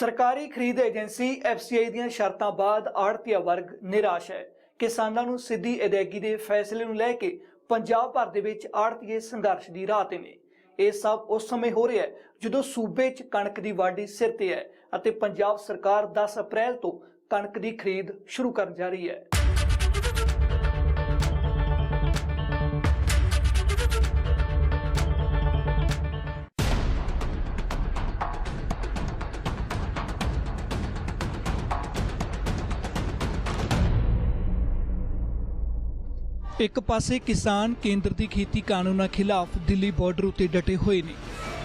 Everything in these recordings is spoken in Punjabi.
सरकारी खरीद एजेंसी एफसीआई ਦੀਆਂ ਸ਼ਰਤਾਂ ਬਾਅਦ ਆੜ੍ਹਤੀਆ ਵਰਗ ਨਿਰਾਸ਼ ਹੈ। ਕਿਸਾਨਾਂ ਨੂੰ ਸਿੱਧੀ ਅਦਾਇਗੀ ਦੇ ਫੈਸਲੇ ਨੂੰ ਲੈ ਕੇ ਪੰਜਾਬ ਭਰ ਦੇ ਵਿੱਚ ਆੜ੍ਹਤੀਏ ਸੰਘਰਸ਼ ਦੀ ਰਾਹ ਤੇ ਨੇ। ਇਹ ਸਭ ਉਸ ਸਮੇਂ ਹੋ ਰਿਹਾ ਹੈ ਜਦੋਂ ਸੂਬੇ 'ਚ ਕਣਕ ਦੀ ਵਾਢੀ ਸਿਰ ਤੇ ਹੈ ਅਤੇ ਪੰਜਾਬ ਸਰਕਾਰ 10 ਅਪ੍ਰੈਲ ਤੋਂ ਕਣਕ ਦੀ ਖਰੀਦ ਸ਼ੁਰੂ ਕਰਨ ਜਾ ਰਹੀ ਹੈ। एक पासे किसान केंद्र की खेती कानूनों खिलाफ दिल्ली बॉर्डर उत्ते डटे हुए ने,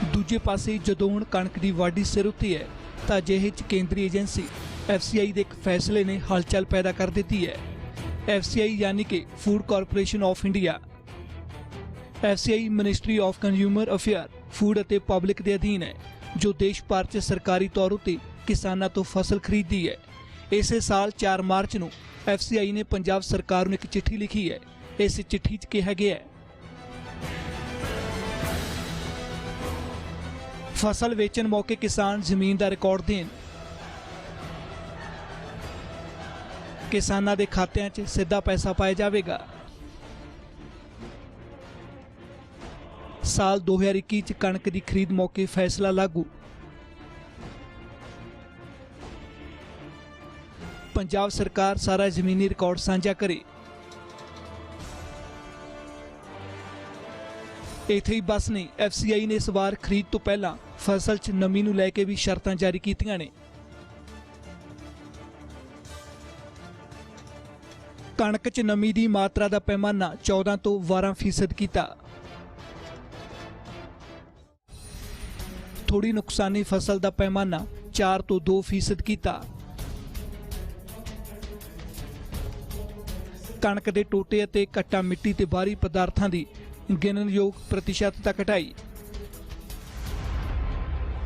दूजे पासे जदों हुण कणक की वाढी सिर उत्ते है तां अजिहे च केंद्रीय एजेंसी एफसीआई के एक फैसले ने हलचल पैदा कर दी है। एफसीआई यानी कि food corporation of India FCI ministry of consumer affair food और पब्लिक के अधीन है, जो देश भर च सरकारी तौर पर किसानों तो फसल खरीदती है। इस साल 4 मार्च को एफसीआई ने पंजाब सरकार को एक चिट्ठी लिखी है। इस चिट्ठी च कहा गया है फसल वेचन मौके किसान जमीन का रिकॉर्ड देन, किसानां दे खात्यां च सीधा पैसा पाया जाएगा। साल 2021 च कणक की खरीद मौके फैसला लागू। पंजाब सरकार सारा जमीनी रिकॉर्ड साझा करे। इत्थे ही बस नहीं, एफसीआई ने इस बार खरीद तो पहला फसल च नमी नूं लैके भी शर्तां जारी कीतियां ने। कणक च नमी की मात्रा का पैमाना 14 तो 12% कीता। थोड़ी नुकसानी फसल का पैमाना 4 तो 2% कीता। कणक के टोटे ते कट्टा मिट्टी ते बाहरी पदार्थां की गिणनयोग प्रतिशतता घटाई।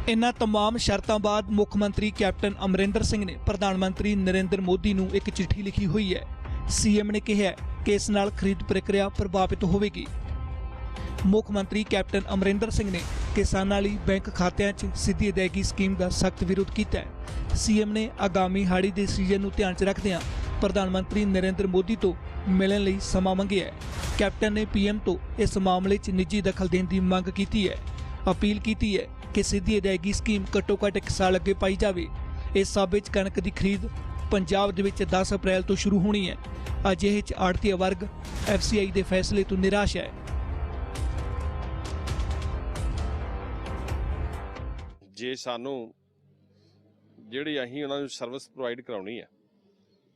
इन्हां तमाम शर्तां बाद मुख मंत्री कैप्टन अमरिंदर सिंह ने प्रधानमंत्री नरेंद्र मोदी नूं एक चिट्ठी लिखी हुई है। सीएम ने कहा कि इस नाल खरीद प्रक्रिया प्रभावित होगी। मुख मंत्री कैप्टन अमरिंदर सिंह ने किसानां लई बैंक खात्यां 'च सीधी अदायगी स्कीम का सख्त विरोध किया है। सीएम ने आगामी हाड़ी के सीजन नूं ध्यान 'च रखदिआं प्रधानमंत्री नरेंद्र मोदी तो मिलण लई समा मंगिआ है। कैप्टन ने पीएम तो इस मामले 'च निजी दखल देने की मंग की है। अपील की है कि सीधी अदायगी स्कीम घट्टो घट्ट 1 साल अगे पाई जाए। इस साबे च कणक की खरीद पंजाब दे विच 10 अप्रैल तो शुरू होनी है। अजिहे च आड़तीआ वर्ग एफसीआई के फैसले तो निराश है। जे सानू जिहड़ी असीं उन्हां नूं सर्विस प्रोवाइड कराउणी है,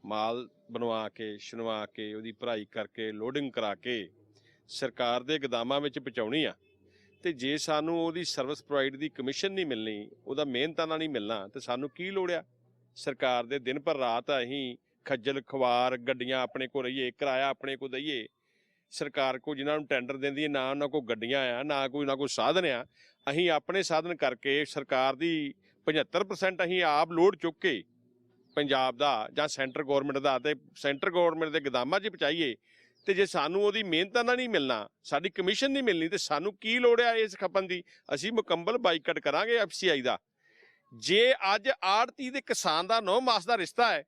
माल बनवा के छनवा के उहदी भराई करके लोडिंग करा के सरकार दे गोदामां विच पहुंचाउणी आ, ते जे सानू उहदी सर्विस प्रोवाइड दी कमीशन नहीं मिलनी, उहदा मेहनताना नहीं मिलना, ते सानू की लोड़ आ सरकार दे दिन पर रात असीं खज्जल खवार गड्डियां अपने को रहीए, किराया अपने को दईए। सरकार को जिन्हां नूं टेंडर दिंदी है ना उन्हां कोल गड्डियां आ, ना कोई साधन आ, असीं अपने साधन करके सरकार दी 75% असीं आप लोड चुक के पंजाब दा जां सेंटर गौरमेंट दा ते सेंटर गौरमेंट दे गोदामां 'च पहुंचाईए। ते जे सानू उहदी मेहनत नाल नहीं मिलना, साडी कमीशन नहीं मिलनी, ते सानू की लोड़ आ इस खपन दी। असीं मुकम्मल बाईकट करांगे एफसीआई दा। जे अज आड़ती ते किसान दा 9 मास दा रिश्ता है,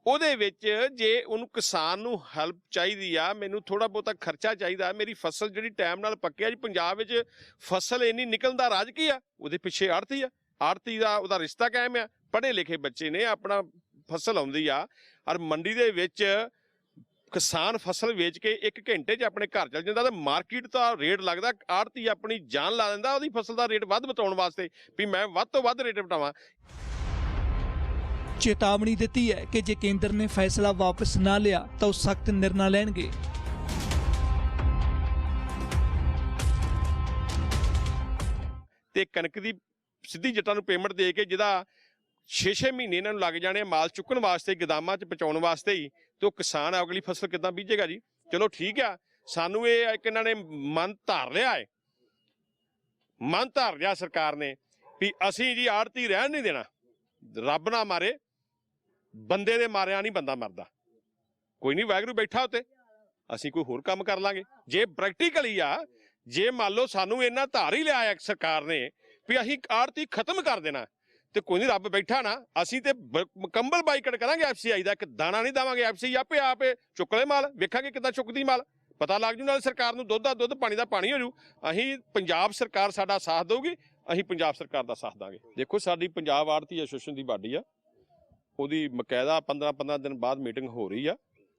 ਉਹਦੇ ਵਿੱਚ ਜੇ ਉਹਨੂੰ ਕਿਸਾਨ ਨੂੰ ਹੈਲਪ ਚਾਹੀਦੀ ਆ, ਮੈਨੂੰ ਥੋੜਾ ਬਹੁਤਾ ਖਰਚਾ ਚਾਹੀਦਾ, ਮੇਰੀ ਫਸਲ ਜਿਹੜੀ ਟਾਈਮ ਨਾਲ ਪੱਕਿਆ ਜੀ ਪੰਜਾਬ ਵਿੱਚ ਫਸਲ ਇੰਨੀ ਨਿਕਲਣ ਦਾ ਰਾਜ ਕੀ ਆ, ਉਹਦੇ ਪਿੱਛੇ ਆੜਤੀ ਆ, ਆੜਤੀ ਦਾ ਉਹਦਾ ਰਿਸ਼ਤਾ ਕਾਇਮ ਆ। ਪੜ੍ਹੇ ਲਿਖੇ ਬੱਚੇ ਨੇ, ਆਪਣਾ ਫਸਲ ਆਉਂਦੀ ਆ ਔਰ ਮੰਡੀ ਦੇ ਵਿੱਚ ਕਿਸਾਨ ਫਸਲ ਵੇਚ ਕੇ 1 ਘੰਟੇ 'ਚ ਆਪਣੇ ਘਰ ਚਲ ਜਾਂਦਾ, ਤੇ ਮਾਰਕੀਟ ਦਾ ਰੇਟ ਲੱਗਦਾ, ਆੜਤੀ ਆਪਣੀ ਜਾਨ ਲਾ ਦਿੰਦਾ ਉਹਦੀ ਫਸਲ ਦਾ ਰੇਟ ਵੱਧ ਬਤਾਉਣ ਵਾਸਤੇ ਵੀ ਮੈਂ ਵੱਧ ਤੋਂ ਵੱਧ ਰੇਟ ਬਟਾਵਾਂ। चेतावनी दी है कि जे केंद्र ने फैसला वापस ना लिया तो सख्त निर्णय लेंगे। ते कणक दी सीधी जट्टां नूं पेमेंट दे के जिहदा 6-6 महीने इन्हां नूं लग जाने माल चुकण वास्ते, गोदामां 'च पहुंचाउण वास्ते ही, तो किसान अगली फसल किद्दां बीजेगा जी। चलो ठीक आ, सानू ये एक इन्हां ने मन धार लिया है, मन धार लिया सरकार ने भी असीं जी आड़ती रहण नहीं देना। रब ना मारे, बंदे दे मारिया नहीं बंदा मरदा। कोई नहीं, वाहिगुरू बैठा उत्ते, असीं कोई होर काम कर लांगे। जे प्रैक्टिकली आ, जे मान लो सानू इन्ना धार ही लिया सरकार ने भी असीं आड़ती खत्म कर देना, ਤੇ ਕੋਈ ਨਹੀਂ, ਰੱਬ ਬੈਠਾ ਨਾ। ਅਸੀਂ ਤੇ ਮੁਕੰਮਲ ਬਾਈਕਾਟ ਕਰਾਂਗੇ ਐਫਸੀਆਈ ਦਾ, ਇੱਕ ਦਾਣਾ ਨਹੀਂ ਦੇਵਾਂਗੇ। ਐਫਸੀਆਈ ਆਪੇ ਚੁੱਕ ਲੈ ਮਾਲ, ਵੇਖਾਂਗੇ ਕਿੱਦਾਂ ਚੁੱਕਦੀ ਮਾਲ, ਪਤਾ ਲੱਗ ਜੂ। ਨਾਲ ਸਰਕਾਰ ਨੂੰ ਦੁੱਧ ਦਾ ਦੁੱਧ, ਪਾਣੀ ਦਾ ਪਾਣੀ ਹੋ ਜੂ। ਅਸੀਂ ਪੰਜਾਬ ਸਰਕਾਰ ਸਾਡਾ ਸਾਥ ਦੇਊਗੀ, ਅਸੀਂ ਪੰਜਾਬ ਸਰਕਾਰ ਦਾ ਸਾਥ ਦਾਂਗੇ। ਦੇਖੋ, ਸਾਡੀ ਪੰਜਾਬ ਆੜ੍ਹਤੀ ਐਸੋਸੀਏਸ਼ਨ ਦੀ ਬਾਡੀ ਆ, ਉਹਦੀ ਬਕਾਇਦਾ 15 ਦਿਨ ਬਾਅਦ ਮੀਟਿੰਗ ਹੋ ਰਹੀ ਆ।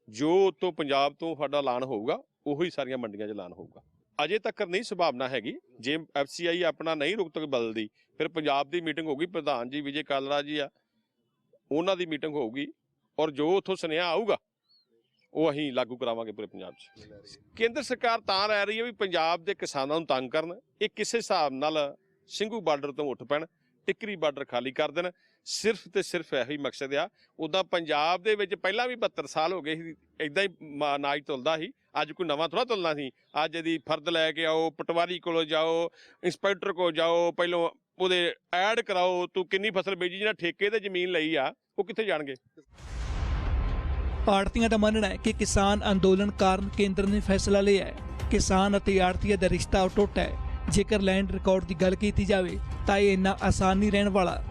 ਜੋ ਉਤੋਂ ਪੰਜਾਬ ਤੋਂ ਸਾਡਾ ਐਲਾਨ ਹੋਊਗਾ, ਉਹੀ ਸਾਰੀਆਂ ਮੰਡੀਆਂ 'ਚ ਐਲਾਨ ਹੋਊਗਾ। ਅਜੇ ਤੱਕ ਨਹੀਂ ਸੰਭਾਵਨਾ ਹੈਗੀ। ਜੇ ਐਫਸੀਆਈ ਆਪਣਾ ਨਹੀਂ ਰੁਕ ਤੱਕ ਬਦਲਦੀ, ਫਿਰ ਪੰਜਾਬ ਦੀ ਮੀਟਿੰਗ ਹੋਊਗੀ। ਪ੍ਰਧਾਨ ਜੀ ਵਿਜੇ ਕਾਲਰਾ ਜੀ ਆ, ਉਹਨਾਂ ਦੀ ਮੀਟਿੰਗ ਹੋਊਗੀ, ਔਰ ਜੋ ਉੱਥੋਂ ਸੁਨੇਹਾ ਆਊਗਾ ਉਹ ਅਸੀਂ ਲਾਗੂ ਕਰਾਵਾਂਗੇ ਪੂਰੇ ਪੰਜਾਬ 'ਚ। ਕੇਂਦਰ ਸਰਕਾਰ ਤਾਂ ਰਹਿ ਰਹੀ ਹੈ ਵੀ ਪੰਜਾਬ ਦੇ ਕਿਸਾਨਾਂ ਨੂੰ ਤੰਗ ਕਰਨ। ਇਹ ਕਿਸੇ ਹਿਸਾਬ ਨਾਲ ਸਿੰਘੂ ਬਾਰਡਰ ਤੋਂ ਉੱਠ ਪੈਣ, ਟਿੱਕਰੀ ਬਾਰਡਰ ਖਾਲੀ ਕਰ ਦੇਣ, ਸਿਰਫ ਤੇ ਸਿਰਫ ਇਹੀ ਮਕਸਦ ਆ। ਉੱਦਾਂ ਪੰਜਾਬ ਦੇ ਵਿੱਚ ਪਹਿਲਾਂ ਵੀ 72 ਸਾਲ ਹੋ ਗਏ ਸੀ, ਇਦਾਂ ਹੀ ਅਨਾਜ ਤੁਲਦਾ ਸੀ। ਅੱਜ ਕੋਈ ਨਵਾਂ ਥੋੜਾ ਤੁਲਣਾ ਸੀ। ਅੱਜ ਇਹਦੀ ਫਰਦ ਲੈ ਕੇ ਆਓ, ਪਟਵਾਰੀ ਕੋਲ ਜਾਓ, ਇੰਸਪੈਕਟਰ ਕੋਲ ਜਾਓ, ਪਹਿਲੋਂ ਉਹਦੇ ਐਡ ਕਰਾਓ, ਤੂੰ ਕਿੰਨੀ ਫਸਲ ਬੀਜੀ। ਜਿਹਨਾਂ ਠੇਕੇ ਤੇ ਜ਼ਮੀਨ ਲਈ ਆ, ਉਹ ਕਿੱਥੇ ਜਾਣਗੇ? ਆੜ੍ਹਤੀਆਂ ਦਾ ਮੰਨਣਾ ਹੈ ਕਿ ਕਿਸਾਨ ਅੰਦੋਲਨ ਕਾਰਨ ਕੇਂਦਰ ਨੇ ਫੈਸਲਾ ਲਿਆ ਹੈ। ਕਿਸਾਨ ਅਤੇ ਆੜ੍ਹਤੀਆਂ ਦਾ ਰਿਸ਼ਤਾ ਅਟੁੱਟ ਹੈ। ਜੇਕਰ ਲੈਂਡ ਰਿਕਾਰਡ ਦੀ ਗੱਲ ਕੀਤੀ ਜਾਵੇ ਤਾਂ ਇਹ ਇੰਨਾ ਆਸਾਨ ਨਹੀਂ ਰਹਿਣ ਵਾਲਾ।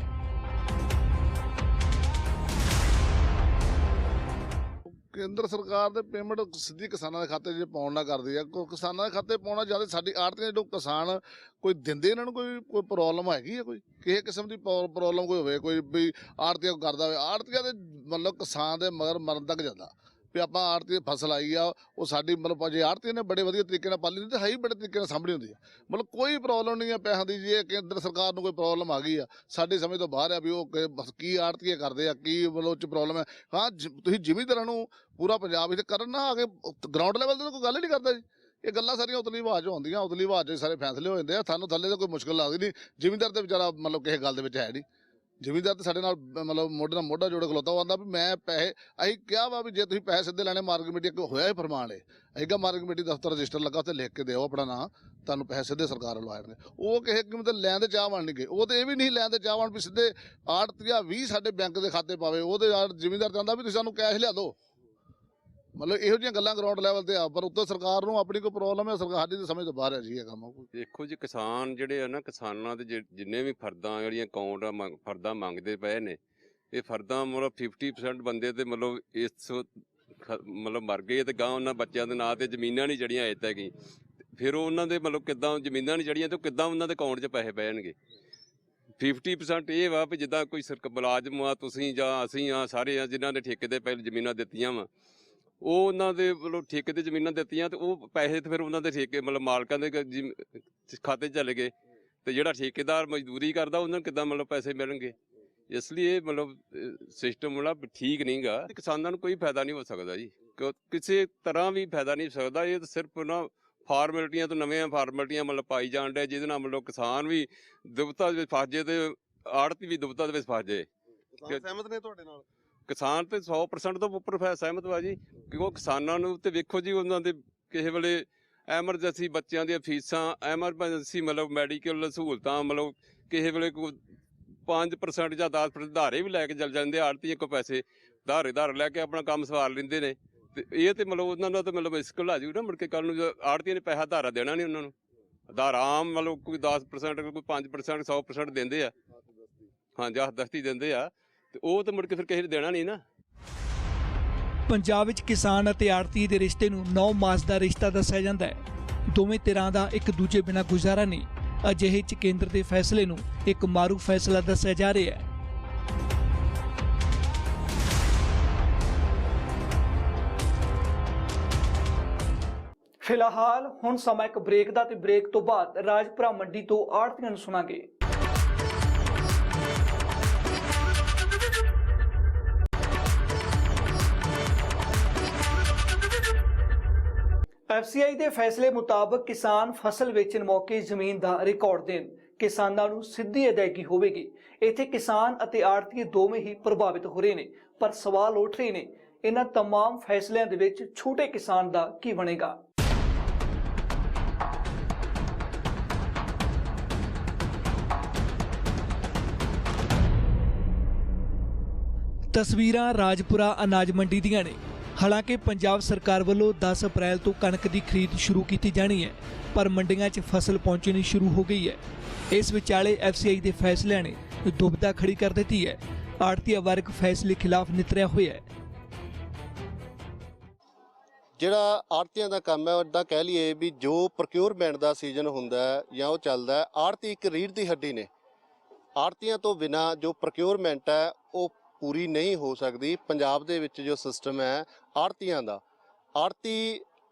ਕੇਂਦਰ ਸਰਕਾਰ ਦੇ ਪੇਮੈਂਟ ਸਿੱਧੀ ਕਿਸਾਨਾਂ ਦੇ ਖਾਤੇ 'ਚ ਪਾਉਣ ਨਾ ਕਰਦੀ ਆ। ਕਿਸਾਨਾਂ ਦੇ ਖਾਤੇ ਪਾਉਣਾ ਜ਼ਿਆਦਾ। ਸਾਡੀ ਆੜ੍ਹਤੀਆਂ ਜਦੋਂ ਕਿਸਾਨ ਕੋਈ ਦਿੰਦੇ, ਇਹਨਾਂ ਨੂੰ ਕੋਈ ਪ੍ਰੋਬਲਮ ਹੈਗੀ ਆ? ਕੋਈ ਕਿਸੇ ਕਿਸਮ ਦੀ ਪ੍ਰੋਬਲਮ ਕੋਈ ਹੋਵੇ, ਕੋਈ ਵੀ ਆੜ੍ਹਤੀਆਂ ਕਰਦਾ ਹੋਵੇ? ਆੜ੍ਹਤੀਆਂ ਦੇ ਮਤਲਬ ਕਿਸਾਨ ਦੇ ਮਗਰ ਮਰਨ ਤੱਕ ਜਾਂਦਾ ਵੀ ਆਪਾਂ ਆੜ੍ਹਤੀ ਫਸਲ ਆਈ ਆ, ਉਹ ਸਾਡੀ ਮਤਲਬ ਜੇ ਆੜ੍ਹਤੀਆਂ ਨੇ ਬੜੇ ਵਧੀਆ ਤਰੀਕੇ ਨਾਲ ਪਾਲੀ ਹੁੰਦੀ, ਤਾਂ ਹੈ ਹੀ ਬੜੇ ਤਰੀਕੇ ਨਾਲ ਸਾਂਭਣੀ ਹੁੰਦੀ ਆ। ਮਤਲਬ ਕੋਈ ਪ੍ਰੋਬਲਮ ਨਹੀਂ ਆ ਪੈਸਿਆਂ ਦੀ। ਜੇ ਕੇਂਦਰ ਸਰਕਾਰ ਨੂੰ ਕੋਈ ਪ੍ਰੋਬਲਮ ਆ ਗਈ ਆ, ਸਾਡੇ ਸਮੇਂ ਤੋਂ ਬਾਹਰ ਆ ਵੀ ਉਹ ਕੀ ਆੜ੍ਹਤੀਏ ਕਰਦੇ ਆ, ਕੀ ਮਤਲਬ ਉਹ 'ਚ ਪ੍ਰੋਬਲਮ ਹੈ। ਹਾਂ, ਤੁਸੀਂ ਜ਼ਿਮੀਂਦਾਰਾਂ ਨੂੰ ਪੂਰਾ ਪੰਜਾਬ ਵਿੱਚ ਕਰਨ ਨਾ ਆ ਕੇ ਗਰਾਊਂਡ ਲੈਵਲ ਤੇ ਕੋਈ ਗੱਲ ਹੀ ਨਹੀਂ ਕਰਦਾ ਜੀ। ਇਹ ਗੱਲਾਂ ਸਾਰੀਆਂ ਉਤਲੀ ਆਵਾਜ਼ ਹੁੰਦੀਆਂ, ਉਤਲੀ ਆਵਾਜ਼ 'ਚ ਸਾਰੇ ਫੈਸਲੇ ਹੋ ਜਾਂਦੇ ਆ। ਸਾਨੂੰ ਥੱਲੇ ਤਾਂ ਕੋਈ ਮੁਸ਼ਕਿਲ ਲੱਗਦੀ ਨਹੀਂ। ਜ਼ਿਮੀਂਦਾਰ ਤੇ ਵਿਚਾਰਾ ਮਤਲਬ ਕਿਸੇ ਗੱਲ ਦੇ ਵਿੱਚ ਹੈ ਨਹੀਂ। ਜ਼ਿਮੀਂਦਾਰ ਤੇ ਸਾਡੇ ਨਾਲ ਮਤਲਬ ਮੋਢੇ ਨਾਲ ਮੋਢਾ ਜੋੜ ਖਲੋਤਾ ਆਉਂਦਾ ਵੀ ਮੈਂ ਪੈਸੇ, ਅਸੀਂ ਕਿਹਾ ਵਾ ਵੀ ਜੇ ਤੁਸੀਂ ਪੈਸੇ ਸਿੱਧੇ ਲੈਣੇ, ਮਾਰਕੀਟ ਕਮੇਟੀ ਅੱਗੇ ਹੋਇਆ ਹੀ ਫਰਮਾਨ ਹੈ। ਅਸੀਂ ਕਿਹਾ ਮਾਰਕੀਟ ਕਮੇਟੀ ਦਫ਼ਤਰ ਰਜਿਸਟਰ ਲੱਗਾ, ਉੱਥੇ ਲਿਖ ਕੇ ਦਿਓ ਆਪਣਾ ਨਾਂ, ਤੁਹਾਨੂੰ ਪੈਸੇ ਸਿੱਧੇ ਸਰਕਾਰ ਵੱਲੋਂ ਆਣਗੇ। ਉਹ ਕਿਸੇ ਕਿਸਮ ਤੇ ਲੈਣ ਦੇ ਚਾਹਵਾਨ ਨਹੀਂ ਗਏ। ਉਹ ਤੇ ਇਹ ਵੀ ਨਹੀਂ ਲੈਣ ਦੇ ਚਾਹਵਾਨ ਵੀ ਸਿੱਧੇ ਆੜ੍ਹਤੀਆ ਵੀ ਸਾਡੇ ਬੈਂਕ ਦੇ ਖਾਤੇ ਪਾਵੇ। ਉਹਦੇ ਜ਼ਿਮੀਂਦਾਰ ਚਾਹੁੰਦਾ ਵੀ ਤੁਸੀਂ ਸਾਨੂੰ ਕੈਸ਼ ਲਿਆ ਦਿਓ। ਮਤਲਬ ਇਹੋ ਜਿਹੀਆਂ ਗੱਲਾਂ ਗਰਾਊਂਡ ਲੈਵਲ ਤੇ ਆ। ਪਰ ਉੱਤੋਂ ਸਰਕਾਰ ਨੂੰ ਆਪਣੀ ਕੋਈ ਪ੍ਰੋਬਲਮ ਹੈ, ਸਰਕਾਰ ਸਾਡੀ ਦੇ ਸਮੇਂ ਤੋਂ ਬਾਹਰ ਹੈ ਜੀ ਇਹ ਕੰਮ। ਦੇਖੋ ਜੀ, ਕਿਸਾਨ ਜਿਹੜੇ ਆ ਨਾ, ਕਿਸਾਨਾਂ ਦੇ ਜਿੰਨੇ ਵੀ ਫਰਦਾਂ ਜਿਹੜੀਆਂ ਅਕਾਊਂਟ ਫਰਦਾਂ ਮੰਗਦੇ ਪਏ ਨੇ, ਇਹ ਫਰਦਾਂ ਮਤਲਬ 50% ਬੰਦੇ ਤੇ ਮਤਲਬ ਇਸ ਮਤਲਬ ਮਰ ਗਏ ਤੇ ਗਾਂ ਉਹਨਾਂ ਬੱਚਿਆਂ ਦੇ ਨਾਂ ਤੇ ਜ਼ਮੀਨਾਂ ਨਹੀਂ ਜੜੀਆਂ ਅਜੇ ਤੱਕ ਹੀ। ਫਿਰ ਉਹਨਾਂ ਦੇ ਮਤਲਬ ਕਿੱਦਾਂ ਜ਼ਮੀਨਾਂ ਨਹੀਂ ਜੜੀਆਂ ਤੇ ਕਿੱਦਾਂ ਉਹਨਾਂ ਦੇ ਅਕਾਊਂਟ 'ਚ ਪੈਸੇ ਪੈਣਗੇ? 50% ਇਹ ਵਾ ਵੀ ਜਿੱਦਾਂ ਕੋਈ ਮੁਲਾਜ਼ਮ ਆ, ਤੁਸੀਂ ਜਾਂ ਅਸੀਂ ਆ, ਸਾਰੇ ਆ ਜਿਨ੍ਹਾਂ ਨੇ ਠੇਕੇ ਤੇ ਪਹਿਲੇ ਜ਼ਮੀਨਾਂ ਦਿੱਤੀਆਂ ਵਾ, ਉਹ ਉਹਨਾਂ ਦੇ ਮਤਲਬ ਠੇਕੇ ਤੇ ਜ਼ਮੀਨਾਂ ਦਿੱਤੀਆਂ ਤੇ ਉਹ ਪੈਸੇ ਤੇ ਫਿਰ ਉਹਨਾਂ ਦੇ ਠੇਕੇ ਮਤਲਬ ਮਾਲਕਾਂ ਦੇ ਖਾਤੇ 'ਚ ਚਲੇ ਗਏ। ਤੇ ਜਿਹੜਾ ਠੇਕੇਦਾਰ ਮਜ਼ਦੂਰੀ ਕਰਦਾ ਉਹਨਾਂ ਨੂੰ ਕਿੱਦਾਂ ਮਤਲਬ ਪੈਸੇ ਮਿਲਣਗੇ? ਇਸ ਲਈ ਇਹ ਮਤਲਬ ਸਿਸਟਮ ਮਤਲਬ ਠੀਕ ਨਹੀਂ ਗਾ। ਕਿਸਾਨਾਂ ਨੂੰ ਕੋਈ ਫਾਇਦਾ ਨਹੀਂ ਹੋ ਸਕਦਾ ਜੀ, ਕਿਸੇ ਤਰ੍ਹਾਂ ਵੀ ਫਾਇਦਾ ਨਹੀਂ ਹੋ ਸਕਦਾ। ਇਹ ਸਿਰਫ ਨਾ ਫਾਰਮੈਲਿਟੀਆਂ ਤੋਂ ਨਵੀਆਂ ਫਾਰਮੈਲਿਟੀਆਂ ਮਤਲਬ ਪਾਈ ਜਾਣ ਡਿਆ, ਜਿਹਦੇ ਨਾਲ ਮਤਲਬ ਕਿਸਾਨ ਵੀ ਦੁਵਿਧਾ ਦੇ ਵਿੱਚ ਫਸ ਜਾਏ ਤੇ ਆੜ੍ਹਤੀ ਵੀ ਦੁਵਿਧਾ ਦੇ ਵਿੱਚ ਫਸ ਜਾਏ। ਸਹਿਮਤ ਨੇ ਤੁਹਾਡੇ ਨਾਲ? ਕਿਸਾਨ ਤੇ 100% ਤੋਂ ਉੱਪਰ ਸਹਿਮਤ ਵਾ ਜੀ, ਕਿਉਂਕਿ ਕਿਸਾਨਾਂ ਨੂੰ ਤੇ ਵੇਖੋ ਜੀ, ਉਹਨਾਂ ਦੇ ਕਿਸੇ ਵੇਲੇ ਐਮਰਜੈਂਸੀ ਬੱਚਿਆਂ ਦੀਆਂ ਫੀਸਾਂ, ਐਮਰਜੈਂਸੀ ਮਤਲਬ ਮੈਡੀਕਲ ਸਹੂਲਤਾਂ, ਮਤਲਬ ਕਿਸੇ ਵੇਲੇ ਕੋਈ 5% ਜਾਂ 10% ਧਾਰੇ ਵੀ ਲੈ ਕੇ ਚੱਲ ਜਾਂਦੇ ਆੜ੍ਹਤੀਆਂ ਕੋਲ ਪੈਸੇ ਧਾਰੇ ਲੈ ਕੇ ਆਪਣਾ ਕੰਮ ਸਵਾਰ ਲੈਂਦੇ ਨੇ। ਤੇ ਇਹ ਤੇ ਮਤਲਬ ਉਹਨਾਂ ਦਾ ਤਾਂ ਮਤਲਬ ਮੁਸ਼ਕਿਲ ਆ ਜੂ ਨਾ ਮੁੜ ਕੇ ਕੱਲ ਨੂੰ। ਆੜ੍ਹਤੀਆਂ ਨੇ ਪੈਸਾ ਧਾਰਾ ਦੇਣਾ ਨਹੀਂ ਉਹਨਾਂ ਨੂੰ। ਧਾਰਾ ਆਮ ਮਤਲਬ ਕੋਈ 10%, ਕੋਈ 5%, 100% ਦਿੰਦੇ ਆ। ਹਾਂ, ਜਾਂ ਦਸਤੀ ਦਿੰਦੇ ਆ, ਤੇ ਉਹ ਤਾਂ ਮੁੜ ਕੇ ਫਿਰ ਕਿਸੇ ਨੇ ਦੇਣਾ ਨਹੀਂ ਨਾ। ਪੰਜਾਬ ਵਿੱਚ ਕਿਸਾਨ ਅਤੇ ਆੜ੍ਹਤੀ ਦੇ ਰਿਸ਼ਤੇ ਨੂੰ 9 ਮਾਸ ਦਾ ਰਿਸ਼ਤਾ ਦੱਸਿਆ ਜਾਂਦਾ ਹੈ। ਦੋਵੇਂ ਧਿਰਾਂ ਦਾ ਇੱਕ ਦੂਜੇ ਬਿਨਾਂ ਗੁਜ਼ਾਰਾ ਨਹੀਂ। ਅਜਿਹੇ 'ਚ ਕੇਂਦਰ ਦੇ ਫੈਸਲੇ ਨੂੰ ਇੱਕ ਮਾਰੂ ਫੈਸਲਾ ਦੱਸਿਆ ਜਾ ਰਿਹਾ ਹੈ। ਫਿਲਹਾਲ ਹੁਣ ਸਮਾਂ ਇੱਕ ਬ੍ਰੇਕ ਦਾ, ਤੇ ਬ੍ਰੇਕ ਤੋਂ ਬਾਅਦ ਰਾਜਪੁਰਾ ਮੰਡੀ ਤੋਂ ਆੜ੍ਹਤੀਆਂ ਨੂੰ ਸੁਣਾਂਗੇ। ਐਫਸੀਆਈ ਦੇ ਫੈਸਲੇ ਮੁਤਾਬਕ ਕਿਸਾਨ ਫਸਲ ਵੇਚਣ ਮੌਕੇ ਜ਼ਮੀਨ ਦਾ ਰਿਕਾਰਡ ਦੇਣ, ਕਿਸਾਨਾਂ ਨੂੰ ਸਿੱਧੀ ਅਦਾਇਗੀ ਹੋਵੇਗੀ। ਇੱਥੇ ਕਿਸਾਨ ਅਤੇ ਆੜ੍ਹਤੀ ਦੋਵੇਂ ਹੀ ਪ੍ਰਭਾਵਿਤ ਹੋ ਰਹੇ ਨੇ, ਪਰ ਸਵਾਲ ਉੱਠ ਰਹੇ ਨੇ, ਇਹਨਾਂ तमाम ਫੈਸਲਿਆਂ ਦੇ ਵਿੱਚ ਛੋਟੇ ਕਿਸਾਨ ਦਾ ਕੀ ਬਣੇਗਾ? ਤਸਵੀਰਾਂ ਰਾਜਪੁਰਾ ਅਨਾਜ ਮੰਡੀ ਦੀਆਂ ਨੇ। ਹਾਲਾਂਕਿ ਪੰਜਾਬ ਸਰਕਾਰ ਵੱਲੋਂ 10 ਅਪ੍ਰੈਲ ਤੋਂ ਕਣਕ ਦੀ ਖਰੀਦ ਸ਼ੁਰੂ ਕੀਤੀ ਜਾਣੀ ਹੈ, ਪਰ ਮੰਡੀਆਂ 'ਚ ਫਸਲ ਪਹੁੰਚਣੀ ਸ਼ੁਰੂ ਹੋ ਗਈ ਹੈ। ਇਸ ਵਿਚਾਲੇ ਐਫਸੀਆਈ ਦੇ ਫੈਸਲਿਆਂ ਨੇ ਦੁਬਿਧਾ ਖੜੀ ਕਰ ਦਿੱਤੀ ਹੈ। ਆੜਤੀਆ ਵਰਗ ਫੈਸਲੇ ਖਿਲਾਫ ਨਿਤਰਿਆ ਹੋਇਆ ਹੈ। ਜਿਹੜਾ ਆੜਤੀਆਂ ਦਾ ਕੰਮ ਹੈ ਉਹਦਾ ਕਹਿ ਲਈਏ ਵੀ ਜੋ ਪ੍ਰੋਕਿਉਰਮੈਂਟ ਦਾ ਸੀਜ਼ਨ ਹੁੰਦਾ ਹੈ ਜਾਂ ਉਹ ਚੱਲਦਾ ਹੈ, ਆੜਤੀ ਇੱਕ ਰੀੜ੍ਹ ਦੀ ਹੱਡੀ ਨੇ। ਆੜਤੀਆਂ ਤੋਂ ਬਿਨਾ ਜੋ ਪ੍ਰੋਕਿਉਰਮੈਂਟ ਹੈ ਉਹ ਪੂਰੀ ਨਹੀਂ ਹੋ ਸਕਦੀ। ਪੰਜਾਬ ਦੇ ਵਿੱਚ ਜੋ ਸਿਸਟਮ ਹੈ ਆੜਤੀਆਂ ਦਾ, ਆੜਤੀ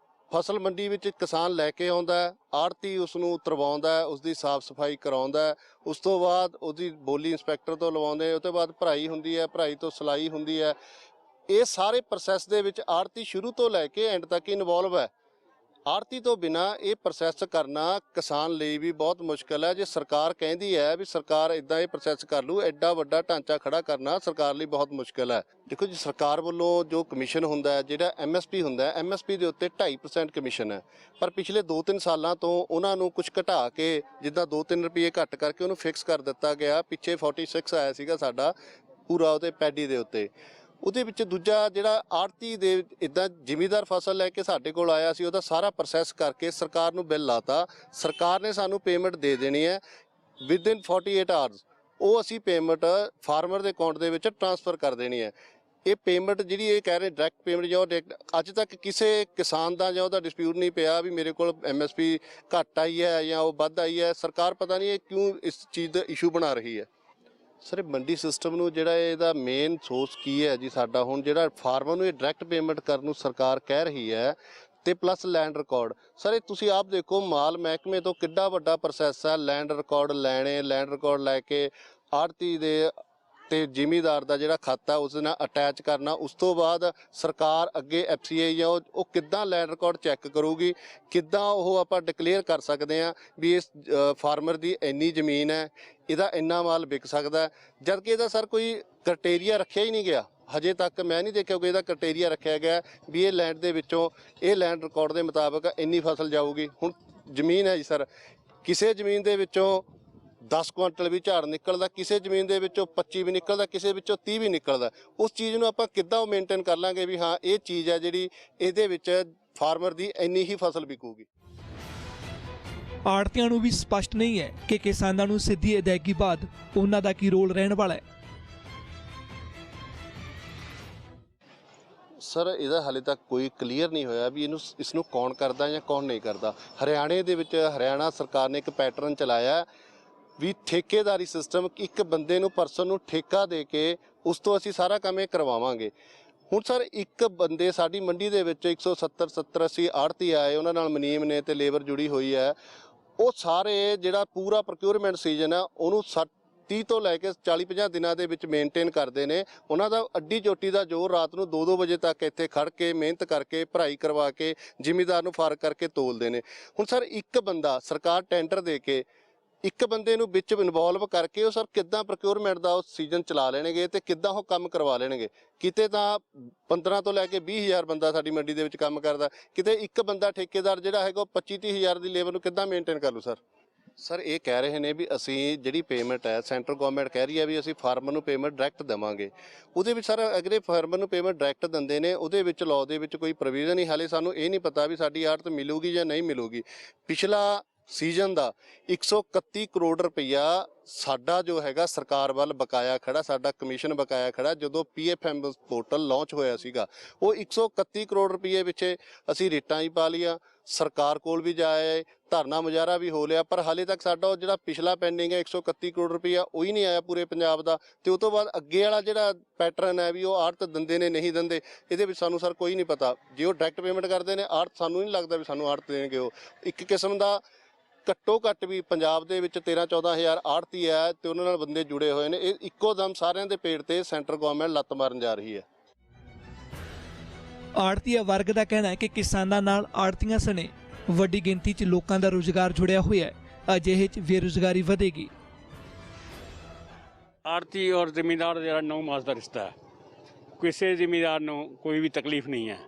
ਫਸਲ ਮੰਡੀ ਵਿੱਚ ਕਿਸਾਨ ਲੈ ਕੇ ਆਉਂਦਾ ਹੈ, ਆੜਤੀ ਉਸ ਨੂੰ ਉਤਰਵਾਉਂਦਾ ਹੈ, ਉਸ ਦੀ ਸਾਫ਼ ਸਫਾਈ ਕਰਾਉਂਦਾ ਹੈ, ਉਸ ਤੋਂ ਬਾਅਦ ਉਹਦੀ ਬੋਲੀ ਇੰਸਪੈਕਟਰ ਤੋਂ ਲਵਾਉਂਦੇ, ਉਸ ਤੋਂ ਬਾਅਦ ਭਰਾਈ ਹੁੰਦੀ ਹੈ, ਭਰਾਈ ਤੋਂ ਸਿਲਾਈ ਹੁੰਦੀ ਹੈ। ਇਹ ਸਾਰੇ ਪ੍ਰੋਸੈਸ ਦੇ ਵਿੱਚ ਆੜਤੀ ਸ਼ੁਰੂ ਤੋਂ ਲੈ ਕੇ ਐਂਡ ਤੱਕ ਇਨਵੋਲਵ ਹੈ। ਆੜਤੀ ਤੋਂ ਬਿਨਾ ਇਹ ਪ੍ਰੋਸੈਸ ਕਰਨਾ ਕਿਸਾਨ ਲਈ ਵੀ ਬਹੁਤ ਮੁਸ਼ਕਲ ਹੈ। ਜੇ ਸਰਕਾਰ ਕਹਿੰਦੀ ਹੈ ਵੀ ਸਰਕਾਰ ਇਦਾਂ ਇਹ ਪ੍ਰੋਸੈਸ ਕਰ ਲੂ, ਐਡਾ ਵੱਡਾ ਢਾਂਚਾ ਖੜਾ ਕਰਨਾ ਸਰਕਾਰ ਲਈ ਬਹੁਤ ਮੁਸ਼ਕਲ ਹੈ। ਦੇਖੋ ਜੀ, ਸਰਕਾਰ ਵੱਲੋਂ ਜੋ ਕਮਿਸ਼ਨ ਹੁੰਦਾ ਹੈ, ਜਿਹੜਾ MSP ਹੁੰਦਾ ਹੈ, MSP ਦੇ ਉੱਤੇ 2.5% ਕਮਿਸ਼ਨ ਹੈ। ਪਰ ਪਿਛਲੇ 2-3 ਸਾਲਾਂ ਤੋਂ ਉਹਨਾਂ ਨੂੰ ਕੁਝ ਘਟਾ ਕੇ, ਜਿੱਦਾਂ 2-3 ਰੁਪਏ ਘੱਟ ਕਰਕੇ ਉਹਨੂੰ ਫਿਕਸ ਕਰ ਦਿੱਤਾ ਗਿਆ। ਪਿੱਛੇ 46 ਆਇਆ ਸੀਗਾ ਸਾਡਾ ਪੂਰਾ ਉਹਦੇ ਪੈਡੀ ਦੇ ਉੱਤੇ। ਉਹਦੇ ਵਿੱਚ ਦੂਜਾ ਜਿਹੜਾ ਆੜਤੀ ਦੇ ਇੱਦਾਂ ਜ਼ਿਮੀਦਾਰ ਫਸਲ ਲੈ ਕੇ ਸਾਡੇ ਕੋਲ ਆਇਆ ਸੀ, ਉਹਦਾ ਸਾਰਾ ਪ੍ਰੋਸੈਸ ਕਰਕੇ ਸਰਕਾਰ ਨੂੰ ਬਿੱਲ ਲਾਤਾ। ਸਰਕਾਰ ਨੇ ਸਾਨੂੰ ਪੇਮੈਂਟ ਦੇ ਦੇਣੀ ਹੈ ਵਿਦਿਨ 48 ਆਵਰਸ। ਉਹ ਅਸੀਂ ਪੇਮੈਂਟ ਫਾਰਮਰ ਦੇ ਅਕਾਊਂਟ ਦੇ ਵਿੱਚ ਟ੍ਰਾਂਸਫਰ ਕਰ ਦੇਣੀ ਹੈ। ਇਹ ਪੇਮੈਂਟ ਜਿਹੜੀ ਇਹ ਕਹਿ ਰਹੇ ਡਾਇਰੈਕਟ ਪੇਮੈਂਟ ਜਾਂ ਅੱਜ ਤੱਕ ਕਿਸੇ ਕਿਸਾਨ ਦਾ ਜਾਂ ਉਹਦਾ ਡਿਸਪਿਊਟ ਨਹੀਂ ਪਿਆ ਵੀ ਮੇਰੇ ਕੋਲ MSP ਘੱਟ ਆਈ ਹੈ ਜਾਂ ਉਹ ਵੱਧ ਆਈ ਹੈ। ਸਰਕਾਰ ਪਤਾ ਨਹੀਂ ਇਹ ਕਿਉਂ ਇਸ ਚੀਜ਼ ਦਾ ਇਸ਼ੂ ਬਣਾ ਰਹੀ ਹੈ। ਸਰ, ਮੰਡੀ ਸਿਸਟਮ ਨੂੰ ਜਿਹੜਾ ਇਹਦਾ ਮੇਨ ਸੋਰਸ ਕੀ ਹੈ ਜੀ ਸਾਡਾ, ਹੁਣ ਜਿਹੜਾ ਫਾਰਮਰ ਨੂੰ ਇਹ ਡਾਇਰੈਕਟ ਪੇਮੈਂਟ ਕਰਨ ਨੂੰ ਸਰਕਾਰ ਕਹਿ ਰਹੀ ਹੈ ਤੇ ਪਲੱਸ ਲੈਂਡ ਰਿਕਾਰਡ। ਸਰ, ਇਹ ਤੁਸੀਂ ਆਪ ਦੇਖੋ ਮਾਲ ਮਹਿਕਮੇ ਤੋਂ ਕਿੱਡਾ ਵੱਡਾ ਪ੍ਰੋਸੈਸ ਹੈ। ਲੈਂਡ ਰਿਕਾਰਡ ਲੈਣੇ, ਲੈਂਡ ਰਿਕਾਰਡ ਲੈ ਕੇ ਆੜਤੀ ਦੇ ਤੇ ਜ਼ਿਮੀਦਾਰ ਦਾ ਜਿਹੜਾ ਖਾਤਾ ਉਸ ਦੇ ਨਾਲ ਅਟੈਚ ਕਰਨਾ, ਉਸ ਤੋਂ ਬਾਅਦ ਸਰਕਾਰ ਅੱਗੇ FCI ਜਾਂ ਉਹ ਕਿੱਦਾਂ ਲੈਂਡ ਰਿਕਾਰਡ ਚੈੱਕ ਕਰੂਗੀ, ਕਿੱਦਾਂ ਉਹ ਆਪਾਂ ਡਿਕਲੇਅਰ ਕਰ ਸਕਦੇ ਹਾਂ ਵੀ ਇਸ ਫਾਰਮਰ ਦੀ ਇੰਨੀ ਜ਼ਮੀਨ ਹੈ, ਇਹਦਾ ਇੰਨਾ ਮਾਲ ਵਿਕ ਸਕਦਾ, ਜਦ ਕਿ ਇਹਦਾ ਸਰ ਕੋਈ ਕ੍ਰਾਈਟੇਰੀਆ ਰੱਖਿਆ ਹੀ ਨਹੀਂ ਗਿਆ। ਹਜੇ ਤੱਕ ਮੈਂ ਨਹੀਂ ਦੇਖਿਆ ਕਿ ਇਹਦਾ ਕ੍ਰਾਈਟੇਰੀਆ ਰੱਖਿਆ ਗਿਆ ਵੀ ਇਹ ਲੈਂਡ ਦੇ ਵਿੱਚੋਂ ਇਹ ਲੈਂਡ ਰਿਕਾਰਡ ਦੇ ਮੁਤਾਬਕ ਇੰਨੀ ਫਸਲ ਜਾਊਗੀ। ਹੁਣ ਜ਼ਮੀਨ ਹੈ ਜੀ ਸਰ, ਕਿਸੇ ਜ਼ਮੀਨ ਦੇ ਵਿੱਚੋਂ 10 ਕੁਆਂਟਲ ਵੀ ਝਾੜ ਨਿਕਲਦਾ, ਕਿਸੇ ਜ਼ਮੀਨ ਦੇ ਵਿੱਚੋਂ 25 ਵੀ ਨਿਕਲਦਾ, ਕਿਸੇ ਵਿੱਚੋਂ 30 ਵੀ ਨਿਕਲਦਾ। ਉਸ ਚੀਜ਼ ਨੂੰ ਆਪਾਂ ਕਿੱਦਾਂ ਮੇਨਟੇਨ ਕਰ ਲਾਂਗੇ ਵੀ ਹਾਂ ਇਹ ਚੀਜ਼ ਹੈ ਜਿਹੜੀ ਇਹਦੇ ਵਿੱਚ ਫਾਰਮਰ ਦੀ ਇੰਨੀ ਹੀ ਫਸਲ ਵਿਕੂਗੀ। ਆੜਤੀਆਂ ਨੂੰ ਵੀ ਸਪਸ਼ਟ ਨਹੀਂ ਹੈ ਕਿ ਕਿਸਾਨਾਂ ਨੂੰ ਸਿੱਧੀ ਅਦਾਇਗੀ ਬਾਅਦ ਉਹਨਾਂ ਦਾ ਕੀ ਰੋਲ ਰਹਿਣ ਵਾਲਾ ਹੈ। ਸਰ, ਇਹਦਾ ਹਾਲੇ ਤੱਕ ਕੋਈ ਕਲੀਅਰ ਨਹੀਂ ਹੋਇਆ ਵੀ ਇਸ ਨੂੰ ਕੌਣ ਕਰਦਾ ਜਾਂ ਕੌਣ ਨਹੀਂ ਕਰਦਾ। ਹਰਿਆਣੇ ਦੇ ਵਿੱਚ ਹਰਿਆਣਾ ਸਰਕਾਰ ਨੇ ਇੱਕ ਪੈਟਰਨ ਚਲਾਇਆ ਵੀ ਠੇਕੇਦਾਰੀ ਸਿਸਟਮ, ਇੱਕ ਬੰਦੇ ਨੂੰ ਪਰਸਨ ਨੂੰ ਠੇਕਾ ਦੇ ਕੇ ਉਸ ਤੋਂ ਅਸੀਂ ਸਾਰਾ ਕੰਮ ਇਹ ਕਰਵਾਵਾਂਗੇ। ਹੁਣ ਸਰ, ਇੱਕ ਬੰਦੇ ਸਾਡੀ ਮੰਡੀ ਦੇ ਵਿੱਚ 170-80 ਆੜਤੀ ਆਏ, ਉਹਨਾਂ ਨਾਲ ਮੁਨੀਮ ਨੇ ਤੇ ਲੇਬਰ ਜੁੜੀ ਹੋਈ ਹੈ। ਉਹ ਸਾਰੇ ਜਿਹੜਾ ਪੂਰਾ ਪ੍ਰੋਕਿਉਰਮੈਂਟ ਸੀਜ਼ਨ ਹੈ ਉਹਨੂੰ 30 ਤੋਂ ਲੈ ਕੇ 40-50 ਦਿਨਾਂ ਦੇ ਵਿੱਚ ਮੇਨਟੇਨ ਕਰਦੇ ਨੇ। ਉਹਨਾਂ ਦਾ ਅੱਡੀ ਚੋਟੀ ਦਾ ਜ਼ੋਰ ਰਾਤ ਨੂੰ 2-2 ਵਜੇ ਤੱਕ ਇੱਥੇ ਖੜ ਕੇ ਮਿਹਨਤ ਕਰਕੇ ਭਰਾਈ ਕਰਵਾ ਕੇ ਜ਼ਿਮੀਦਾਰ ਨੂੰ ਫਰਕ ਕਰਕੇ ਤੋਲਦੇ ਨੇ। ਹੁਣ ਸਰ, ਇੱਕ ਬੰਦਾ ਸਰਕਾਰ ਟੈਂਡਰ ਦੇ ਕੇ ਇੱਕ ਬੰਦੇ ਨੂੰ ਵਿੱਚ ਇਨਵੋਲਵ ਕਰਕੇ ਉਹ ਸਰ ਕਿੱਦਾਂ ਪ੍ਰੋਕਿਉਰਮੈਂਟ ਦਾ ਉਹ ਸੀਜ਼ਨ ਚਲਾ ਲੈਣਗੇ ਤੇ ਕਿੱਦਾਂ ਉਹ ਕੰਮ ਕਰਵਾ ਲੈਣਗੇ। ਕਿਤੇ ਤਾਂ 15 ਤੋਂ ਲੈ ਕੇ 20,000 ਬੰਦਾ ਸਾਡੀ ਮੰਡੀ ਦੇ ਵਿੱਚ ਕੰਮ ਕਰਦਾ, ਕਿਤੇ ਇੱਕ ਬੰਦਾ ਠੇਕੇਦਾਰ ਜਿਹੜਾ ਹੈਗਾ ਉਹ 25-30 ਹਜ਼ਾਰ ਦੀ ਲੇਬਰ ਨੂੰ ਕਿੱਦਾਂ ਮੇਨਟੇਨ ਕਰ ਲੂ। ਸਰ ਇਹ ਕਹਿ ਰਹੇ ਨੇ ਵੀ ਅਸੀਂ ਜਿਹੜੀ ਪੇਮੈਂਟ ਹੈ, ਸੈਂਟਰਲ ਗਵਰਨਮੈਂਟ ਕਹਿ ਰਹੀ ਹੈ ਵੀ ਅਸੀਂ ਫਾਰਮਰ ਨੂੰ ਪੇਮੈਂਟ ਡਾਇਰੈਕਟ ਦੇਵਾਂਗੇ। ਉਹਦੇ ਵਿੱਚ ਸਰ ਅਗਰ ਇਹ ਫਾਰਮਰ ਨੂੰ ਪੇਮੈਂਟ ਡਾਇਰੈਕਟ ਦਿੰਦੇ ਨੇ, ਉਹਦੇ ਵਿੱਚ ਲਾਅ ਦੇ ਵਿੱਚ ਕੋਈ ਪ੍ਰੋਵੀਜ਼ਨ ਨਹੀਂ। ਹਾਲੇ ਸਾਨੂੰ ਇਹ ਨਹੀਂ ਪਤਾ ਵੀ ਸਾਡੀ ਆੜਤ ਮਿਲੂਗੀ ਜਾਂ ਨਹੀਂ ਮਿਲੂਗੀ। ਪਿਛਲਾ ਸੀਜ਼ਨ ਦਾ 131 ਕਰੋੜ ਰੁਪਈਆ ਸਾਡਾ ਜੋ ਹੈਗਾ ਸਰਕਾਰ ਵੱਲ ਬਕਾਇਆ ਖੜਾ, ਸਾਡਾ ਕਮਿਸ਼ਨ ਬਕਾਇਆ ਖੜਾ। ਜਦੋਂ PFM ਪੋਰਟਲ ਲਾਂਚ ਹੋਇਆ ਸੀਗਾ ਉਹ 131 ਕਰੋੜ ਰੁਪਏ ਵਿੱਚ ਅਸੀਂ ਰੇਟਾਂ ਹੀ ਪਾ ਲਈਆਂ, ਸਰਕਾਰ ਕੋਲ ਵੀ ਜਾਏ, ਧਰਨਾ ਮੁਜ਼ਾਹਰਾ ਵੀ ਹੋ ਲਿਆ, ਪਰ ਹਾਲੇ ਤੱਕ ਸਾਡਾ ਉਹ ਜਿਹੜਾ ਪਿਛਲਾ ਪੈਂਡਿੰਗ ਹੈ 131 ਕਰੋੜ ਰੁਪਈਆ ਉਹ ਹੀ ਨਹੀਂ ਆਇਆ ਪੂਰੇ ਪੰਜਾਬ ਦਾ। ਤੇ ਉਹ ਤੋਂ ਬਾਅਦ ਅੱਗੇ ਵਾਲਾ ਜਿਹੜਾ ਪੈਟਰਨ ਹੈ ਵੀ ਉਹ ਆੜਤ ਦਿੰਦੇ ਨੇ ਨਹੀਂ ਦਿੰਦੇ, ਇਹਦੇ ਵਿੱਚ ਸਾਨੂੰ ਸਰ ਕੋਈ ਨਹੀਂ ਪਤਾ। ਜੇ ਉਹ ਡਾਇਰੈਕਟ ਪੇਮੈਂਟ ਕਰਦੇ ਨੇ ਆੜਤ, ਸਾਨੂੰ ਨਹੀਂ ਲੱਗਦਾ ਵੀ ਸਾਨੂੰ ਆੜਤ ਦੇਣਗੇ। ਉਹ ਇੱਕ ਕਿਸਮ ਦਾ ਘੱਟੋ ਘੱਟ ਵੀ ਪੰਜਾਬ ਦੇ ਵਿੱਚ 13-14 ਹਜ਼ਾਰ ਆੜਤੀ ਹੈ ਤੇ ਉਹਨਾਂ ਨਾਲ ਬੰਦੇ ਜੁੜੇ ਹੋਏ ਨੇ। ਇਹ ਇੱਕੋ ਦਮ ਸਾਰਿਆਂ ਦੇ ਪੇਟ ਤੇ ਸੈਂਟਰ ਗਵਰਨਮੈਂਟ ਲੱਤ ਮਾਰਨ ਜਾ ਰਹੀ ਹੈ। ਆੜਤੀਆ ਵਰਗ ਦਾ ਕਹਿਣਾ ਹੈ ਕਿ ਕਿਸਾਨਾਂ ਨਾਲ ਆੜਤੀਆਂ ਸਣੇ ਵੱਡੀ ਗਿਣਤੀ 'ਚ ਲੋਕਾਂ ਦਾ ਰੁਜ਼ਗਾਰ ਜੁੜਿਆ ਹੋਇਆ ਹੈ। ਅਜਿਹੇ 'ਚ ਬੇਰੁਜ਼ਗਾਰੀ ਵਧੇਗੀ। ਆੜਤੀ ਔਰ ਜ਼ਿਮੀਂਦਾਰ ਜਿਹੜਾ 9 ਮਾਸ ਦਾ ਰਿਸ਼ਤਾ ਹੈ, ਕਿਸੇ ਜ਼ਿਮੀਂਦਾਰ ਨੂੰ ਕੋਈ ਵੀ ਤਕਲੀਫ ਨਹੀਂ ਹੈ।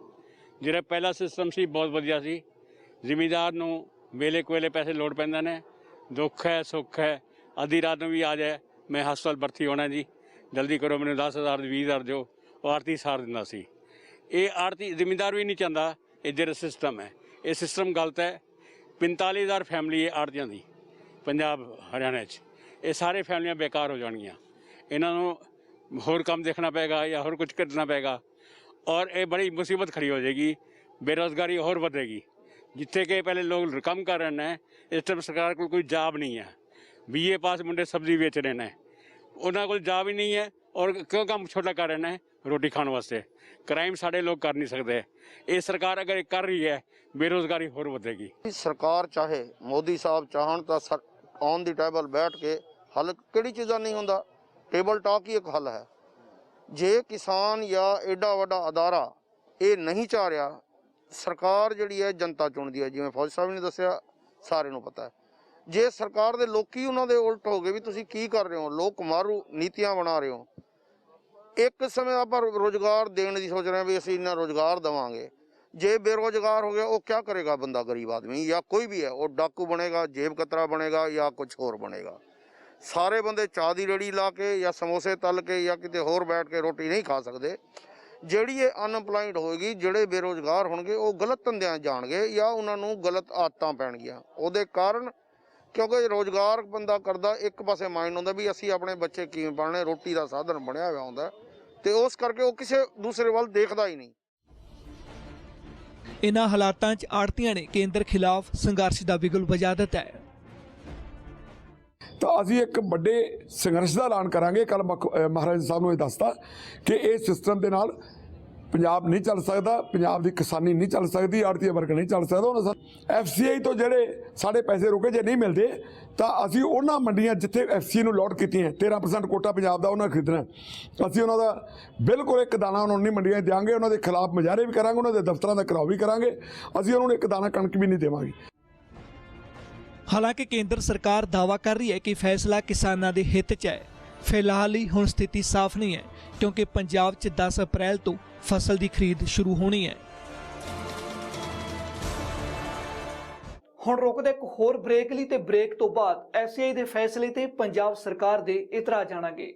ਜਿਹੜਾ ਪਹਿਲਾ ਸਿਸਟਮ ਸੀ ਬਹੁਤ ਵਧੀਆ ਸੀ। ਜ਼ਿਮੀਂਦਾਰ ਨੂੰ ਵੇਲੇ ਕੋਲੇ ਪੈਸੇ ਲੋੜ ਪੈਂਦੇ ਨੇ, ਦੁੱਖ ਹੈ ਸੁੱਖ ਹੈ, ਅੱਧੀ ਰਾਤ ਨੂੰ ਵੀ ਆ ਜਾਏ ਮੈਂ ਹਸਪਤਾਲ ਭਰਤੀ ਹੋਣਾ ਜੀ, ਜਲਦੀ ਕਰੋ ਮੈਨੂੰ 10,000 20,000 ਦਿਓ, ਉਹ ਆੜਤੀ ਸਾਰ ਦਿੰਦਾ ਸੀ। ਇਹ ਆੜਤੀ ਜ਼ਿਮੀਂਦਾਰ ਵੀ ਨਹੀਂ ਚਾਹੁੰਦਾ। ਇਹ ਜਿਹੜਾ ਸਿਸਟਮ ਹੈ ਇਹ ਸਿਸਟਮ ਗਲਤ ਹੈ। 45,000 ਫੈਮਿਲੀ ਹੈ ਆੜਤੀਆਂ ਦੀ ਪੰਜਾਬ ਹਰਿਆਣਾ 'ਚ। ਇਹ ਸਾਰੇ ਫੈਮਲੀਆਂ ਬੇਕਾਰ ਹੋ ਜਾਣਗੀਆਂ। ਇਹਨਾਂ ਨੂੰ ਹੋਰ ਕੰਮ ਦੇਖਣਾ ਪਏਗਾ ਜਾਂ ਹੋਰ ਕੁਝ ਕਰਨਾ ਪਏਗਾ ਔਰ ਇਹ ਬੜੀ ਮੁਸੀਬਤ ਖੜੀ ਹੋ ਜਾਏਗੀ। ਬੇਰੁਜ਼ਗਾਰੀ ਹੋਰ ਵਧੇਗੀ। ਜਿੱਥੇ ਕਿ ਪਹਿਲੇ ਲੋਕ ਕੰਮ ਕਰ ਰਹੇ ਨੇ, ਇਸ ਟਾਈਮ ਸਰਕਾਰ ਕੋਲ ਕੋਈ ਜਾਬ ਨਹੀਂ ਹੈ। BA ਪਾਸ ਮੁੰਡੇ ਸਬਜ਼ੀ ਵੇਚ ਰਹੇ ਨੇ, ਉਹਨਾਂ ਕੋਲ ਜਾਬ ਹੀ ਨਹੀਂ ਹੈ ਔਰ ਕਿਉਂ ਕੰਮ ਛੋਟਾ ਕਰ ਰਹੇ ਨੇ? ਰੋਟੀ ਖਾਣ ਵਾਸਤੇ। ਕ੍ਰਾਈਮ ਸਾਡੇ ਲੋਕ ਕਰ ਨਹੀਂ ਸਕਦੇ। ਇਹ ਸਰਕਾਰ ਅਗਰ ਇਹ ਕਰ ਰਹੀ ਹੈ, ਬੇਰੁਜ਼ਗਾਰੀ ਹੋਰ ਵਧੇਗੀ। ਸਰਕਾਰ ਚਾਹੇ, ਮੋਦੀ ਸਾਹਿਬ ਚਾਹਣ ਤਾਂ ਔਨ ਦੀ ਟੇਬਲ ਬੈਠ ਕੇ ਹੱਲ ਕਿਹੜੀ ਚੀਜ਼ਾਂ ਨਹੀਂ ਹੁੰਦਾ, ਟੇਬਲ ਟਾਕ ਹੀ ਇੱਕ ਹੱਲ ਹੈ। ਜੇ ਕਿਸਾਨ ਜਾਂ ਐਡਾ ਵੱਡਾ ਅਦਾਰਾ ਇਹ ਨਹੀਂ ਚਾਹ ਰਿਹਾ, ਸਰਕਾਰ ਜਿਹੜੀ ਹੈ ਜਨਤਾ ਚੁਣਦੀ ਹੈ। ਜਿਵੇਂ ਫੌਜ ਸਾਹਿਬ ਨੇ ਦੱਸਿਆ, ਸਾਰਿਆਂ ਨੂੰ ਪਤਾ ਹੈ। ਜੇ ਸਰਕਾਰ ਦੇ ਲੋਕੀ ਉਹਨਾਂ ਦੇ ਉਲਟ ਹੋ ਗਏ ਵੀ ਤੁਸੀਂ ਕੀ ਕਰ ਰਹੇ ਹੋ, ਲੋਕ ਮਾਰੂ ਨੀਤੀਆਂ ਬਣਾ ਰਹੇ ਹੋ। ਇੱਕ ਸਮੇਂ ਆਪਾਂ ਰੋਜ਼ਗਾਰ ਦੇਣ ਦੀ ਸੋਚ ਰਹੇ ਹਾਂ ਵੀ ਅਸੀਂ ਇੰਨਾ ਰੋਜ਼ਗਾਰ ਦੇਵਾਂਗੇ। ਜੇ ਬੇਰੋਜ਼ਗਾਰ ਹੋ ਗਿਆ, ਉਹ क्या करेगा ਬੰਦਾ, ਗਰੀਬ ਆਦਮੀ ਜਾਂ ਕੋਈ ਵੀ ਹੈ, ਉਹ ਡਾਕੂ ਬਣੇਗਾ, ਜੇਬ ਕਤਰਾ ਬਣੇਗਾ ਜਾਂ ਕੁਝ ਹੋਰ ਬਣੇਗਾ। ਸਾਰੇ ਬੰਦੇ ਚਾਹ ਦੀ ਰੇੜੀ ਲਾ ਕੇ ਜਾਂ ਸਮੋਸੇ ਤਲ ਕੇ ਜਾਂ ਕਿਤੇ ਹੋਰ ਬੈਠ ਕੇ ਰੋਟੀ ਨਹੀਂ ਖਾ ਸਕਦੇ। ਜਿਹੜੀ ਇਹ ਅਨਐਮਪਲਾਇਡ ਹੋਏਗੀ, ਜਿਹੜੇ ਬੇਰੋਜ਼ਗਾਰ ਹੋਣਗੇ, ਉਹ ਗਲਤ ਧੰਦਿਆਂ ਜਾਣਗੇ ਜਾਂ ਉਹਨਾਂ ਨੂੰ ਗਲਤ ਆਦਤਾਂ ਪੈਣਗੀਆਂ। ਉਹਦੇ ਕਾਰਨ ਕਿਉਂਕਿ ਰੋਜ਼ਗਾਰ ਬੰਦਾ ਕਰਦਾ, ਇੱਕ ਪਾਸੇ ਮਾਈਂਡ ਹੁੰਦਾ ਵੀ ਅਸੀਂ ਆਪਣੇ ਬੱਚੇ ਕਿਵੇਂ ਪਾਲਣੇ, ਰੋਟੀ ਦਾ ਸਾਧਨ ਬਣਿਆ ਹੋਇਆ ਹੁੰਦਾ, ਤੇ ਉਸ ਕਰਕੇ ਉਹ ਕਿਸੇ ਦੂਸਰੇ ਵੱਲ ਦੇਖਦਾ ਹੀ ਨਹੀਂ। ਇਨ੍ਹਾਂ ਹਾਲਾਤਾਂ 'ਚ ਆੜ੍ਹਤੀਆਂ ਨੇ ਕੇਂਦਰ ਖਿਲਾਫ ਸੰਘਰਸ਼ ਦਾ ਬਿਗੁਲ ਵਜਾ ਦਿੱਤਾ ਹੈ। ਤਾਂ ਅਸੀਂ ਇੱਕ ਵੱਡੇ ਸੰਘਰਸ਼ ਦਾ ਐਲਾਨ ਕਰਾਂਗੇ। ਕੱਲ੍ਹ ਮਹਾਰਾਜ ਸਾਹਿਬ ਨੂੰ ਇਹ ਦੱਸਤਾ ਕਿ ਇਹ ਸਿਸਟਮ ਦੇ ਨਾਲ ਪੰਜਾਬ ਨਹੀਂ ਚੱਲ ਸਕਦਾ, ਪੰਜਾਬ ਦੀ ਕਿਸਾਨੀ ਨਹੀਂ ਚੱਲ ਸਕਦੀ, ਆੜ੍ਹਤੀਆ ਵਰਗ ਨਹੀਂ ਚੱਲ ਸਕਦਾ। ਉਹਨਾਂ FCI ਤੋਂ ਜਿਹੜੇ ਸਾਡੇ ਪੈਸੇ ਰੁਕੇ ਜੇ ਨਹੀਂ ਮਿਲਦੇ ਤਾਂ ਅਸੀਂ ਉਹਨਾਂ ਮੰਡੀਆਂ ਜਿੱਥੇ FCI ਨੂੰ ਲੋਟ ਕੀਤੀਆਂ 13% ਕੋਟਾ ਪੰਜਾਬ ਦਾ ਉਹਨਾਂ ਖਰੀਦਣਾ, ਅਸੀਂ ਉਹਨਾਂ ਦਾ ਬਿਲਕੁਲ ਇੱਕ ਦਾਣਾ ਉਹਨਾਂ ਨੂੰ ਮੰਡੀਆਂ ਦਿਆਂਗੇ। ਉਹਨਾਂ ਦੇ ਖਿਲਾਫ ਮੁਜ਼ਾਹਰੇ ਵੀ ਕਰਾਂਗੇ, ਉਹਨਾਂ ਦੇ ਦਫ਼ਤਰਾਂ ਦਾ ਘਿਰਾਓ ਵੀ ਕਰਾਂਗੇ। ਅਸੀਂ ਉਹਨਾਂ ਨੂੰ ਇੱਕ ਦਾਣਾ ਕਣਕ ਵੀ ਨਹੀਂ ਦੇਵਾਂਗੇ। ਹਾਲਾਂਕਿ ਕੇਂਦਰ ਸਰਕਾਰ ਦਾਅਵਾ ਕਰ ਰਹੀ ਹੈ ਕਿ ਫੈਸਲਾ ਕਿਸਾਨਾਂ ਦੇ ਹਿੱਤ 'ਚ ਹੈ। ਫਿਲਹਾਲ ਹੀ ਹੁਣ ਸਥਿਤੀ ਸਾਫ਼ ਨਹੀਂ ਹੈ ਕਿਉਂਕਿ ਪੰਜਾਬ 'ਚ 10 ਅਪ੍ਰੈਲ ਤੋਂ ਫਸਲ ਦੀ ਖਰੀਦ ਸ਼ੁਰੂ ਹੋਣੀ ਹੈ। ਹੁਣ ਰੁਕਦੇ ਇੱਕ ਹੋਰ ਬ੍ਰੇਕ ਲਈ ਤੇ ਬ੍ਰੇਕ ਤੋਂ ਬਾਅਦ FCI ਦੇ ਫੈਸਲੇ ਤੇ ਪੰਜਾਬ ਸਰਕਾਰ ਦੇ ਇਤਰਾਜ਼ ਜਾਣਾਂਗੇ।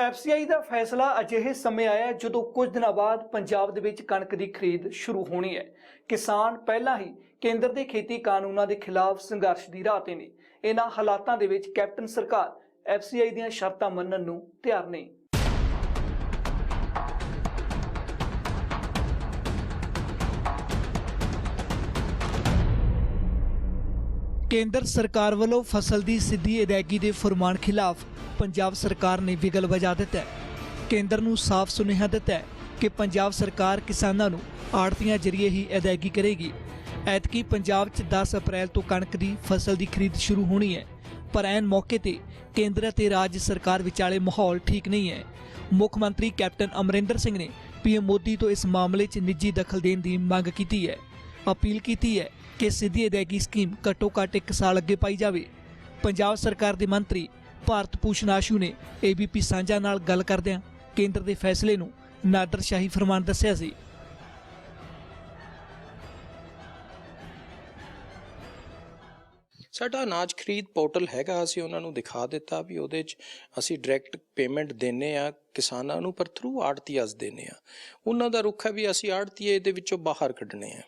FCI ਦਾ ਫੈਸਲਾ ਅਜਿਹੇ ਸਮੇਂ ਆਇਆ ਜਦੋਂ ਕੁਝ ਦਿਨਾਂ ਬਾਅਦ ਪੰਜਾਬ ਦੇ ਵਿੱਚ ਕਣਕ ਦੀ ਖਰੀਦ ਸ਼ੁਰੂ ਹੋਣੀ ਹੈ। ਕਿਸਾਨ ਪਹਿਲਾਂ ਹੀ ਕੇਂਦਰ ਦੇ ਖੇਤੀ ਕਾਨੂੰਨਾਂ ਦੇ ਖਿਲਾਫ ਸੰਘਰਸ਼ ਦੀ ਰਾਹ ਤੇ ਨੇ। ਇਹਨਾਂ ਹਾਲਾਤਾਂ ਦੇ ਵਿੱਚ ਕੈਪਟਨ ਸਰਕਾਰ FCI ਦੀਆਂ ਸ਼ਰਤਾਂ ਮੰਨਣ ਨੂੰ ਤਿਆਰ ਨਹੀਂ। ਕੇਂਦਰ ਸਰਕਾਰ ਵੱਲੋਂ ਫਸਲ ਦੀ ਸਿੱਧੀ ਅਦਾਇਗੀ ਦੇ ਫਰਮਾਨ ਖਿਲਾਫ ਪੰਜਾਬ ਸਰਕਾਰ ਨੇ ਬਿਗਲ ਵਜਾ ਦਿੱਤਾ ਹੈ। ਕੇਂਦਰ ਨੂੰ ਸਾਫ਼ ਸੁਨੇਹਾ ਦਿੱਤਾ ਹੈ ਕਿ ਪੰਜਾਬ ਸਰਕਾਰ ਕਿਸਾਨਾਂ ਨੂੰ ਆੜ੍ਹਤੀਆਂ ਜ਼ਰੀਏ ਹੀ ਅਦਾਇਗੀ ਕਰੇਗੀ। ਐਤਕੀ ਪੰਜਾਬ 'ਚ 10 ਅਪ੍ਰੈਲ ਤੋਂ ਕਣਕ ਦੀ ਫਸਲ ਦੀ ਖਰੀਦ ਸ਼ੁਰੂ ਹੋਣੀ ਹੈ, ਪਰ ਐਨ ਮੌਕੇ ਤੇ ਕੇਂਦਰ ਅਤੇ ਰਾਜ ਸਰਕਾਰ ਵਿਚਾਲੇ ਮਾਹੌਲ ਠੀਕ ਨਹੀਂ ਹੈ। ਮੁੱਖ ਮੰਤਰੀ ਕੈਪਟਨ ਅਮਰਿੰਦਰ ਸਿੰਘ ਨੇ PM ਮੋਦੀ ਤੋਂ ਇਸ ਮਾਮਲੇ 'ਚ ਨਿੱਜੀ ਦਖਲ ਦੇਣ ਦੀ ਮੰਗ ਕੀਤੀ ਹੈ। ਅਪੀਲ ਕੀਤੀ ਹੈ ਕਿ ਸਿੱਧੀ ਅਦਾਇਗੀ ਸਕੀਮ ਘੱਟੋ ਘੱਟ 1 ਸਾਲ ਅੱਗੇ ਪਾਈ ਜਾਵੇ। ਪੰਜਾਬ ਸਰਕਾਰ ਦੇ ਮੰਤਰੀ ਭਾਰਤ ਭੂਸ਼ਣ ਆਸ਼ੂ ਨੇ ABP ਸਾਂਝਾ ਨਾਲ ਗੱਲ ਕਰਦਿਆਂ ਕੇਂਦਰ ਦੇ ਫੈਸਲੇ ਨੂੰ ਨਾਦਰਸ਼ਾਹੀ ਫਰਮਾਨ ਦੱਸਿਆ ਸੀ। ਸਾਡਾ ਅਨਾਜ ਖਰੀਦ ਪੋਰਟਲ ਹੈਗਾ, ਅਸੀਂ ਉਹਨਾਂ ਨੂੰ ਦਿਖਾ ਦਿੱਤਾ ਵੀ ਉਹਦੇ 'ਚ ਅਸੀਂ ਡਾਇਰੈਕਟ ਪੇਮੈਂਟ ਦਿੰਦੇ ਆ ਕਿਸਾਨਾਂ ਨੂੰ, ਪਰ ਥਰੂ ਆੜ੍ਹਤੀਆਸ ਦਿੰਦੇ ਆ। ਉਹਨਾਂ ਦਾ ਰੁਖ ਹੈ ਵੀ ਅਸੀਂ ਆੜ੍ਹਤੀਏ ਦੇ ਵਿੱਚੋਂ ਬਾਹਰ ਕੱਢਣੇ ਆ।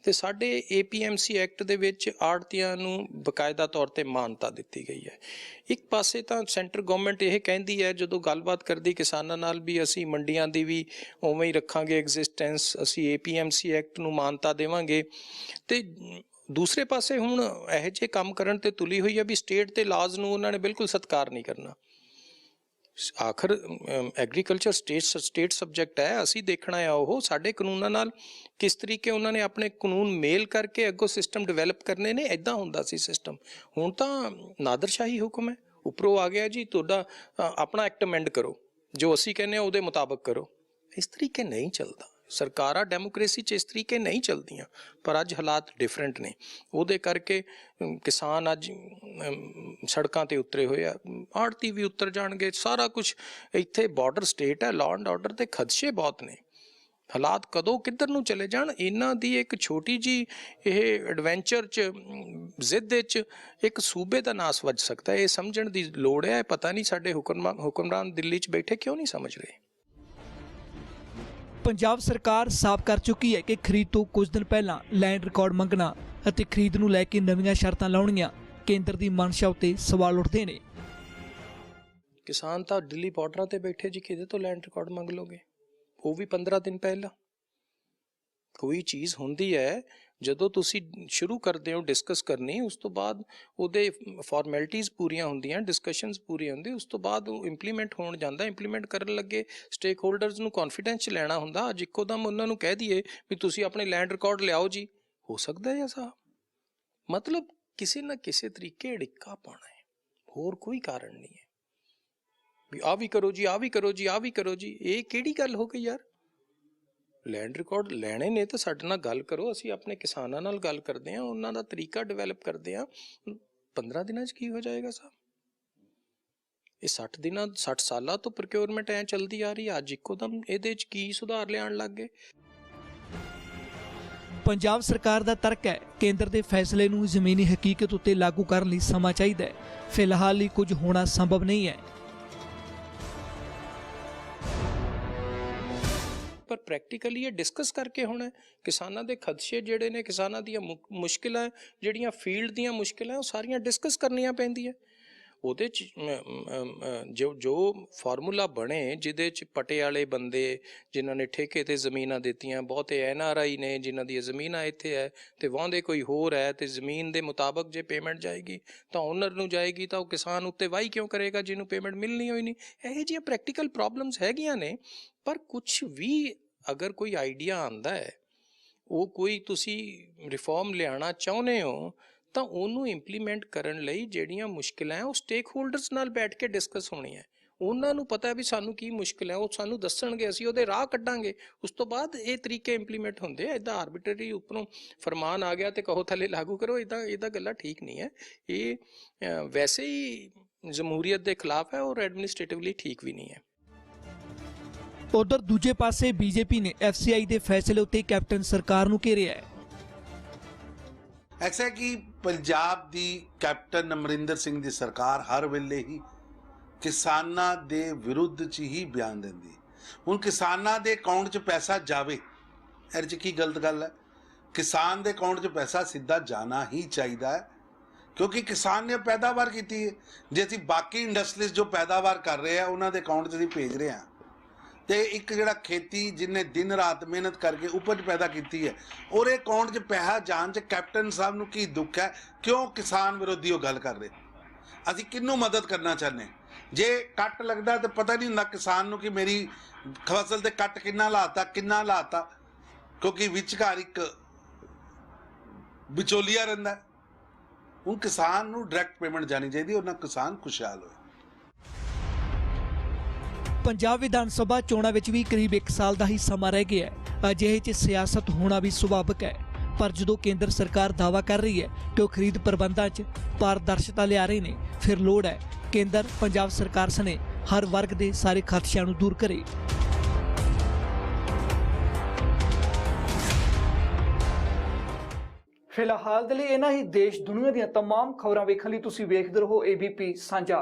ਤੇ ਸਾਡੇ APMC ਐਕਟ ਦੇ ਵਿੱਚ ਆੜ੍ਹਤੀਆਂ ਨੂੰ ਬਕਾਇਦਾ ਤੌਰ ਤੇ ਮਾਨਤਾ ਦਿੱਤੀ ਗਈ ਹੈ। ਇੱਕ ਪਾਸੇ ਤਾਂ ਸੈਂਟਰ ਗਵਰਨਮੈਂਟ ਇਹ ਕਹਿੰਦੀ ਹੈ ਜਦੋਂ ਗੱਲਬਾਤ ਕਰਦੀ ਕਿਸਾਨਾਂ ਨਾਲ ਵੀ ਅਸੀਂ ਮੰਡੀਆਂ ਦੀ ਵੀ ਉਵੇਂ ਹੀ ਰੱਖਾਂਗੇ ਐਗਜ਼ਿਸਟੈਂਸ, ਅਸੀਂ APMC ਐਕਟ ਨੂੰ ਮਾਨਤਾ ਦੇਵਾਂਗੇ। ਤੇ ਦੂਸਰੇ ਪਾਸੇ ਹੁਣ ਇਹੋ ਜਿਹੇ ਕੰਮ ਕਰਨ ਤੇ ਤੁਲੀ ਹੋਈ ਹੈ ਵੀ ਸਟੇਟ ਦੇ ਲਾਜ਼ ਨੂੰ ਉਹਨਾਂ ਨੇ ਬਿਲਕੁਲ ਸਤਿਕਾਰ ਨਹੀਂ ਕਰਨਾ। ਆਖਰ ਐਗਰੀਕਲਚਰ ਸਟੇਟ ਸਬਜੈਕਟ ਹੈ, ਅਸੀਂ ਦੇਖਣਾ ਆ ਉਹ ਸਾਡੇ ਕਾਨੂੰਨਾਂ ਨਾਲ ਕਿਸ ਤਰੀਕੇ ਉਹਨਾਂ ਨੇ ਆਪਣੇ ਕਾਨੂੰਨ ਮੇਲ ਕਰਕੇ ਅੱਗੋਂ ਸਿਸਟਮ ਡਿਵੈਲਪ ਕਰਨੇ ਨੇ। ਇੱਦਾਂ ਹੁੰਦਾ ਸੀ ਸਿਸਟਮ, ਹੁਣ ਤਾਂ ਨਾਦਰਸ਼ਾਹੀ ਹੁਕਮ ਹੈ, ਉੱਪਰੋਂ ਆ ਗਿਆ ਜੀ ਤੁਹਾਡਾ ਆਪਣਾ ਐਕਟ ਅਮੈਂਡ ਕਰੋ, ਜੋ ਅਸੀਂ ਕਹਿੰਦੇ ਹਾਂ ਉਹਦੇ ਮੁਤਾਬਕ ਕਰੋ। ਇਸ ਤਰੀਕੇ ਨਹੀਂ ਚੱਲਦਾ। ਸਰਕਾਰਾਂ ਡੈਮੋਕ੍ਰੇਸੀ 'ਚ ਇਸ ਤਰੀਕੇ ਨਹੀਂ ਚੱਲਦੀਆਂ, ਪਰ ਅੱਜ ਹਾਲਾਤ ਡਿਫਰੈਂਟ ਨੇ। ਉਹਦੇ ਕਰਕੇ ਕਿਸਾਨ ਅੱਜ ਸੜਕਾਂ ਤੇ ਉਤਰੇ ਹੋਏ ਆ, ਆੜ੍ਹਤੀ ਵੀ ਉਤਰ ਜਾਣਗੇ, ਸਾਰਾ ਕੁਝ। ਇੱਥੇ ਬਾਰਡਰ ਸਟੇਟ ਹੈ, ਲਾਅ ਐਂਡ ਆਰਡਰ ਦੇ ਖਦਸ਼ੇ ਬਹੁਤ ਨੇ। ਹਾਲਾਤ ਕਦੋਂ ਕਿੱਧਰ ਨੂੰ ਚਲੇ ਜਾਣ, ਇਹਨਾਂ ਦੀ ਇੱਕ ਛੋਟੀ ਜੀ ਇਹ ਐਡਵੈਂਚਰ 'ਚ ਜ਼ਿੱਦ 'ਚ ਇੱਕ ਸੂਬੇ ਦਾ ਨਾਸ ਵੱਜ ਸਕਦਾ। ਇਹ ਸਮਝਣ ਦੀ ਲੋੜ ਹੈ। ਪਤਾ ਨਹੀਂ ਸਾਡੇ ਹੁਕਮਰਾਨ ਦਿੱਲੀ 'ਚ ਬੈਠੇ ਕਿਉਂ ਨਹੀਂ ਸਮਝ ਰਹੇ। ਪੰਜਾਬ ਸਰਕਾਰ ਸਾਫ਼ ਕਰ ਚੁੱਕੀ ਹੈ ਕਿ ਖਰੀਦ ਤੋਂ ਕੁਝ ਦਿਨ ਪਹਿਲਾਂ ਲੈਂਡ ਰਿਕਾਰਡ ਮੰਗਣਾ ਅਤੇ ਖਰੀਦ ਨੂੰ ਲੈ ਕੇ ਨਵੀਆਂ ਸ਼ਰਤਾਂ ਲਾਉਣੀਆਂ ਕੇਂਦਰ ਦੀ ਮਨਸ਼ਾ ਉੱਤੇ ਸਵਾਲ ਉੱਠਦੇ ਨੇ। ਕਿਸਾਨ ਤਾਂ ਦਿੱਲੀ ਬਾਰਡਰਾਂ ਤੇ ਬੈਠੇ ਜੀ, ਕਿਹਦੇ ਤੋਂ ਲੈਂਡ ਰਿਕਾਰਡ ਮੰਗ ਲੋਗੇ? ਉਹ ਵੀ 15 ਦਿਨ ਪਹਿਲਾਂ। ਕੋਈ ਚੀਜ਼ ਹੁੰਦੀ ਹੈ ਜਦੋਂ ਤੁਸੀਂ ਸ਼ੁਰੂ ਕਰਦੇ ਹੋ ਡਿਸਕਸ ਕਰਨੀ, ਉਸ ਤੋਂ ਬਾਅਦ ਉਹਦੇ ਫਾਰਮੈਲਿਟੀਜ਼ ਪੂਰੀਆਂ ਹੁੰਦੀਆਂ, ਡਿਸਕਸ਼ਨਸ ਪੂਰੀਆਂ ਹੁੰਦੀਆਂ, ਉਸ ਤੋਂ ਬਾਅਦ ਉਹ ਇੰਪਲੀਮੈਂਟ ਹੋਣ ਜਾਂਦਾ। ਇੰਪਲੀਮੈਂਟ ਕਰਨ ਲੱਗੇ ਸਟੇਕ ਹੋਲਡਰਸ ਨੂੰ ਕੌਨਫੀਡੈਂਸ 'ਚ ਲੈਣਾ ਹੁੰਦਾ। ਅੱਜ ਇੱਕੋ ਦਮ ਉਹਨਾਂ ਨੂੰ ਕਹਿ ਦਈਏ ਵੀ ਤੁਸੀਂ ਆਪਣੇ ਲੈਂਡ ਰਿਕਾਰਡ ਲਿਆਓ ਜੀ, ਹੋ ਸਕਦਾ ਹੈ ਐਸਾ? ਮਤਲਬ ਕਿਸੇ ਨਾ ਕਿਸੇ ਤਰੀਕੇ ਅੜਿੱਕਾ ਪਾਉਣਾ ਹੈ, ਹੋਰ ਕੋਈ ਕਾਰਨ ਨਹੀਂ ਹੈ ਵੀ ਆਹ ਵੀ ਕਰੋ ਜੀ, ਆਹ ਵੀ ਕਰੋ ਜੀ, ਆਹ ਵੀ ਕਰੋ ਜੀ। ਇਹ ਕਿਹੜੀ ਗੱਲ ਹੋ ਗਈ ਯਾਰ? ਲੈਂਡ ਰਿਕਾਰਡ ਲੈਣੇ ਨੇ ਤਾਂ ਸਾਡੇ ਨਾਲ ਗੱਲ ਕਰੋ, ਅਸੀਂ ਆਪਣੇ ਕਿਸਾਨਾਂ ਨਾਲ ਗੱਲ ਕਰਦੇ ਹਾਂ, ਉਹਨਾਂ ਦਾ ਤਰੀਕਾ ਡਿਵੈਲਪ ਕਰਦੇ ਹਾਂ। 15 ਦਿਨਾਂ 'ਚ ਕੀ ਹੋ ਜਾਏਗਾ ਸਾਹਿਬ? ਇਹ 60 ਸਾਲਾਂ ਤੋਂ ਪ੍ਰੋਕਿਉਰਮੈਂਟ ਐ ਚੱਲਦੀ ਆ ਰਹੀ ਹੈ, ਅੱਜ ਇੱਕੋ ਦਮ ਇਹਦੇ 'ਚ ਕੀ ਸੁਧਾਰ ਲਿਆਉਣ ਲੱਗ ਗਏ? ਪੰਜਾਬ ਸਰਕਾਰ ਦਾ ਤਰਕ ਹੈ ਕੇਂਦਰ ਦੇ ਫੈਸਲੇ ਨੂੰ ਜ਼ਮੀਨੀ ਹਕੀਕਤ ਉੱਤੇ ਲਾਗੂ ਕਰਨ ਲਈ ਸਮਾਂ ਚਾਹੀਦਾ ਹੈ, ਫਿਲਹਾਲ ਲਈ ਕੁਝ ਹੋਣਾ ਸੰਭਵ ਨਹੀਂ ਹੈ। ਪਰ ਪ੍ਰੈਕਟੀਕਲੀ ਇਹ ਡਿਸਕਸ ਕਰਕੇ ਹੋਣਾ। ਕਿਸਾਨਾਂ ਦੇ ਖਦਸ਼ੇ ਜਿਹੜੇ ਨੇ, ਕਿਸਾਨਾਂ ਦੀਆਂ ਮੁਸ਼ਕਿਲਾਂ ਜਿਹੜੀਆਂ, ਫੀਲਡ ਦੀਆਂ ਮੁਸ਼ਕਿਲਾਂ, ਉਹ ਸਾਰੀਆਂ ਡਿਸਕਸ ਕਰਨੀਆਂ ਪੈਂਦੀਆਂ। ਉਹਦੇ 'ਚ ਜੋ ਫਾਰਮੂਲਾ ਬਣੇ ਜਿਹਦੇ 'ਚ ਪਟੇ ਵਾਲੇ ਬੰਦੇ ਜਿਨ੍ਹਾਂ ਨੇ ਠੇਕੇ 'ਤੇ ਜ਼ਮੀਨਾਂ ਦਿੱਤੀਆਂ, ਬਹੁਤੇ NRI ਨੇ ਜਿਨ੍ਹਾਂ ਦੀਆਂ ਜ਼ਮੀਨਾਂ ਇੱਥੇ ਹੈ ਅਤੇ ਵਾਹੁੰਦੇ ਕੋਈ ਹੋਰ ਹੈ, ਅਤੇ ਜ਼ਮੀਨ ਦੇ ਮੁਤਾਬਕ ਜੇ ਪੇਮੈਂਟ ਜਾਏਗੀ ਤਾਂ ਓਨਰ ਨੂੰ ਜਾਏਗੀ, ਤਾਂ ਉਹ ਕਿਸਾਨ ਉੱਤੇ ਵਾਹੀ ਕਿਉਂ ਕਰੇਗਾ ਜਿਹਨੂੰ ਪੇਮੈਂਟ ਮਿਲਣੀ ਹੋਈ ਨਹੀਂ? ਇਹੋ ਜਿਹੀਆਂ ਪ੍ਰੈਕਟੀਕਲ ਪ੍ਰੋਬਲਮਸ ਹੈਗੀਆਂ ਨੇ। ਪਰ ਕੁਛ ਵੀ ਅਗਰ ਕੋਈ ਆਈਡੀਆ ਆਉਂਦਾ ਹੈ, ਉਹ ਕੋਈ ਤੁਸੀਂ ਰਿਫਾਰਮ ਲਿਆਉਣਾ ਚਾਹੁੰਦੇ ਹੋ, ਤਾਂ ਉਹਨੂੰ ਇੰਪਲੀਮੈਂਟ ਕਰਨ ਲਈ ਜਿਹੜੀਆਂ ਮੁਸ਼ਕਿਲਾਂ ਹੈ ਉਹ ਸਟੇਕ ਹੋਲਡਰਸ ਨਾਲ ਬੈਠ ਕੇ ਡਿਸਕਸ ਹੋਣੀ ਹੈ। ਉਹਨਾਂ ਨੂੰ ਪਤਾ ਵੀ ਸਾਨੂੰ ਕੀ ਮੁਸ਼ਕਿਲ ਹੈ, ਉਹ ਸਾਨੂੰ ਦੱਸਣਗੇ, ਅਸੀਂ ਉਹਦੇ ਰਾਹ ਕੱਢਾਂਗੇ। ਉਸ ਤੋਂ ਬਾਅਦ ਇਹ ਤਰੀਕੇ ਇੰਪਲੀਮੈਂਟ ਹੁੰਦੇ ਆ। ਇੱਦਾਂ ਆਰਬਿਟਰੀ ਉੱਪਰੋਂ ਫਰਮਾਨ ਆ ਗਿਆ ਤੇ ਕਹੋ ਥੱਲੇ ਲਾਗੂ ਕਰੋ, ਇੱਦਾਂ ਗੱਲਾਂ ਠੀਕ ਨਹੀਂ ਹੈ। ਇਹ ਵੈਸੇ ਹੀ ਜਮਹੂਰੀਅਤ ਦੇ ਖਿਲਾਫ ਹੈ ਔਰ ਐਡਮਿਨਿਸਟ੍ਰੇਟਿਵਲੀ ਠੀਕ ਵੀ ਨਹੀਂ ਹੈ। ਉਧਰ ਦੂਜੇ ਪਾਸੇ ਬੀਜੇਪੀ ਨੇ FCI ਦੇ ਫੈਸਲੇ ਉੱਤੇ ਕੈਪਟਨ ਸਰਕਾਰ ਨੂੰ ਘੇਰਿਆ ਹੈ। ਐਸਾ ਕਿ ਪੰਜਾਬ ਦੀ ਕੈਪਟਨ ਅਮਰਿੰਦਰ ਸਿੰਘ ਦੀ ਸਰਕਾਰ ਹਰ ਵੇਲੇ ਹੀ ਕਿਸਾਨਾਂ ਦੇ ਵਿਰੁੱਧ 'ਚ ਹੀ ਬਿਆਨ ਦਿੰਦੀ। ਹੁਣ ਕਿਸਾਨਾਂ ਦੇ ਅਕਾਊਂਟ 'ਚ ਪੈਸਾ ਜਾਵੇ, ਇਹਦੇ 'ਚ ਕੀ ਗਲਤ ਗੱਲ ਹੈ? ਕਿਸਾਨ ਦੇ ਅਕਾਊਂਟ 'ਚ ਪੈਸਾ ਸਿੱਧਾ ਜਾਣਾ ਹੀ ਚਾਹੀਦਾ ਹੈ, ਕਿਉਂਕਿ ਕਿਸਾਨ ਨੇ ਪੈਦਾਵਾਰ ਕੀਤੀ ਹੈ। ਜੇ ਅਸੀਂ ਬਾਕੀ ਇੰਡਸਟਰੀਜ਼ ਜੋ ਪੈਦਾਵਾਰ ਕਰ ਰਹੇ ਆ ਉਹਨਾਂ ਦੇ ਅਕਾਊਂਟ 'ਚ ਅਸੀਂ ਭੇਜ ਰਹੇ ਹਾਂ, ਤੇ ਇੱਕ ਜਿਹੜਾ ਖੇਤੀ ਜਿਹਨੇ ਦਿਨ ਰਾਤ ਮਿਹਨਤ ਕਰਕੇ ਉਪਜ ਪੈਦਾ ਕੀਤੀ ਹੈ, ਉਹਦੇ ਅਕਾਊਂਟ 'ਚ ਪੈਸਾ ਜਾਣ 'ਚ ਕੈਪਟਨ ਸਾਹਿਬ ਨੂੰ ਕੀ ਦੁੱਖ ਹੈ? ਕਿਉਂ ਕਿਸਾਨ ਵਿਰੋਧੀ ਉਹ ਗੱਲ ਕਰ ਰਹੇ? ਅਸੀਂ ਕਿਹਨੂੰ ਮਦਦ ਕਰਨਾ ਚਾਹੁੰਦੇ? ਜੇ ਕੱਟ ਲੱਗਦਾ ਤਾਂ ਪਤਾ ਨਹੀਂ ਹੁੰਦਾ ਕਿਸਾਨ ਨੂੰ ਕਿ ਮੇਰੀ ਫਸਲ ਤੇ ਕੱਟ ਕਿੰਨਾ ਲਾਤਾ, ਕਿਉਂਕਿ ਵਿਚਕਾਰ ਇੱਕ ਵਿਚੋਲੀਆ ਰਹਿੰਦਾ। ਹੁਣ ਕਿਸਾਨ ਨੂੰ ਡਾਇਰੈਕਟ ਪੇਮੈਂਟ ਜਾਣੀ ਚਾਹੀਦੀ, ਉਹਨਾਂ ਕਿਸਾਨ ਖੁਸ਼ਹਾਲ ਹੋਏ। ਪੰਜਾਬ ਵਿਧਾਨ ਸਭਾ ਚੋਣਾਂ ਵਿੱਚ ਵੀ ਕਰੀਬ 1 ਸਾਲ ਦਾ ਹੀ ਸਮਾਂ ਰਹਿ ਗਿਆ ਹੈ। ਅਜਿਹੇ 'ਚ ਸਿਆਸਤ ਹੋਣਾ ਵੀ ਸੁਭਾਵਿਕ ਹੈ, ਪਰ ਜਦੋਂ ਕੇਂਦਰ ਸਰਕਾਰ ਦਾਅਵਾ ਕਰ ਰਹੀ ਹੈ ਕਿ ਉਹ ਖਰੀਦ ਪ੍ਰਬੰਧਾਂ 'ਚ ਪਾਰਦਰਸ਼ਤਾ ਲਿਆ ਰਹੇ ਨੇ, ਫਿਰ ਲੋੜ ਹੈ ਕੇਂਦਰ ਪੰਜਾਬ ਸਰਕਾਰ ਸਣੇ ਹਰ ਵਰਗ ਦੇ ਸਾਰੇ ਖਦਸ਼ਿਆਂ ਨੂੰ ਦੂਰ ਕਰੇ। ਫਿਲਹਾਲ ਦੇ ਲਈ ਇਹਨਾਂ ਹੀ ਦੇਸ਼ ਦੁਨੀਆ ਦੀਆਂ तमाम ਖਬਰਾਂ ਵੇਖਣ ਲਈ ਤੁਸੀਂ ਵੇਖਦੇ ਰਹੋ ABP ਸਾਂਝਾ।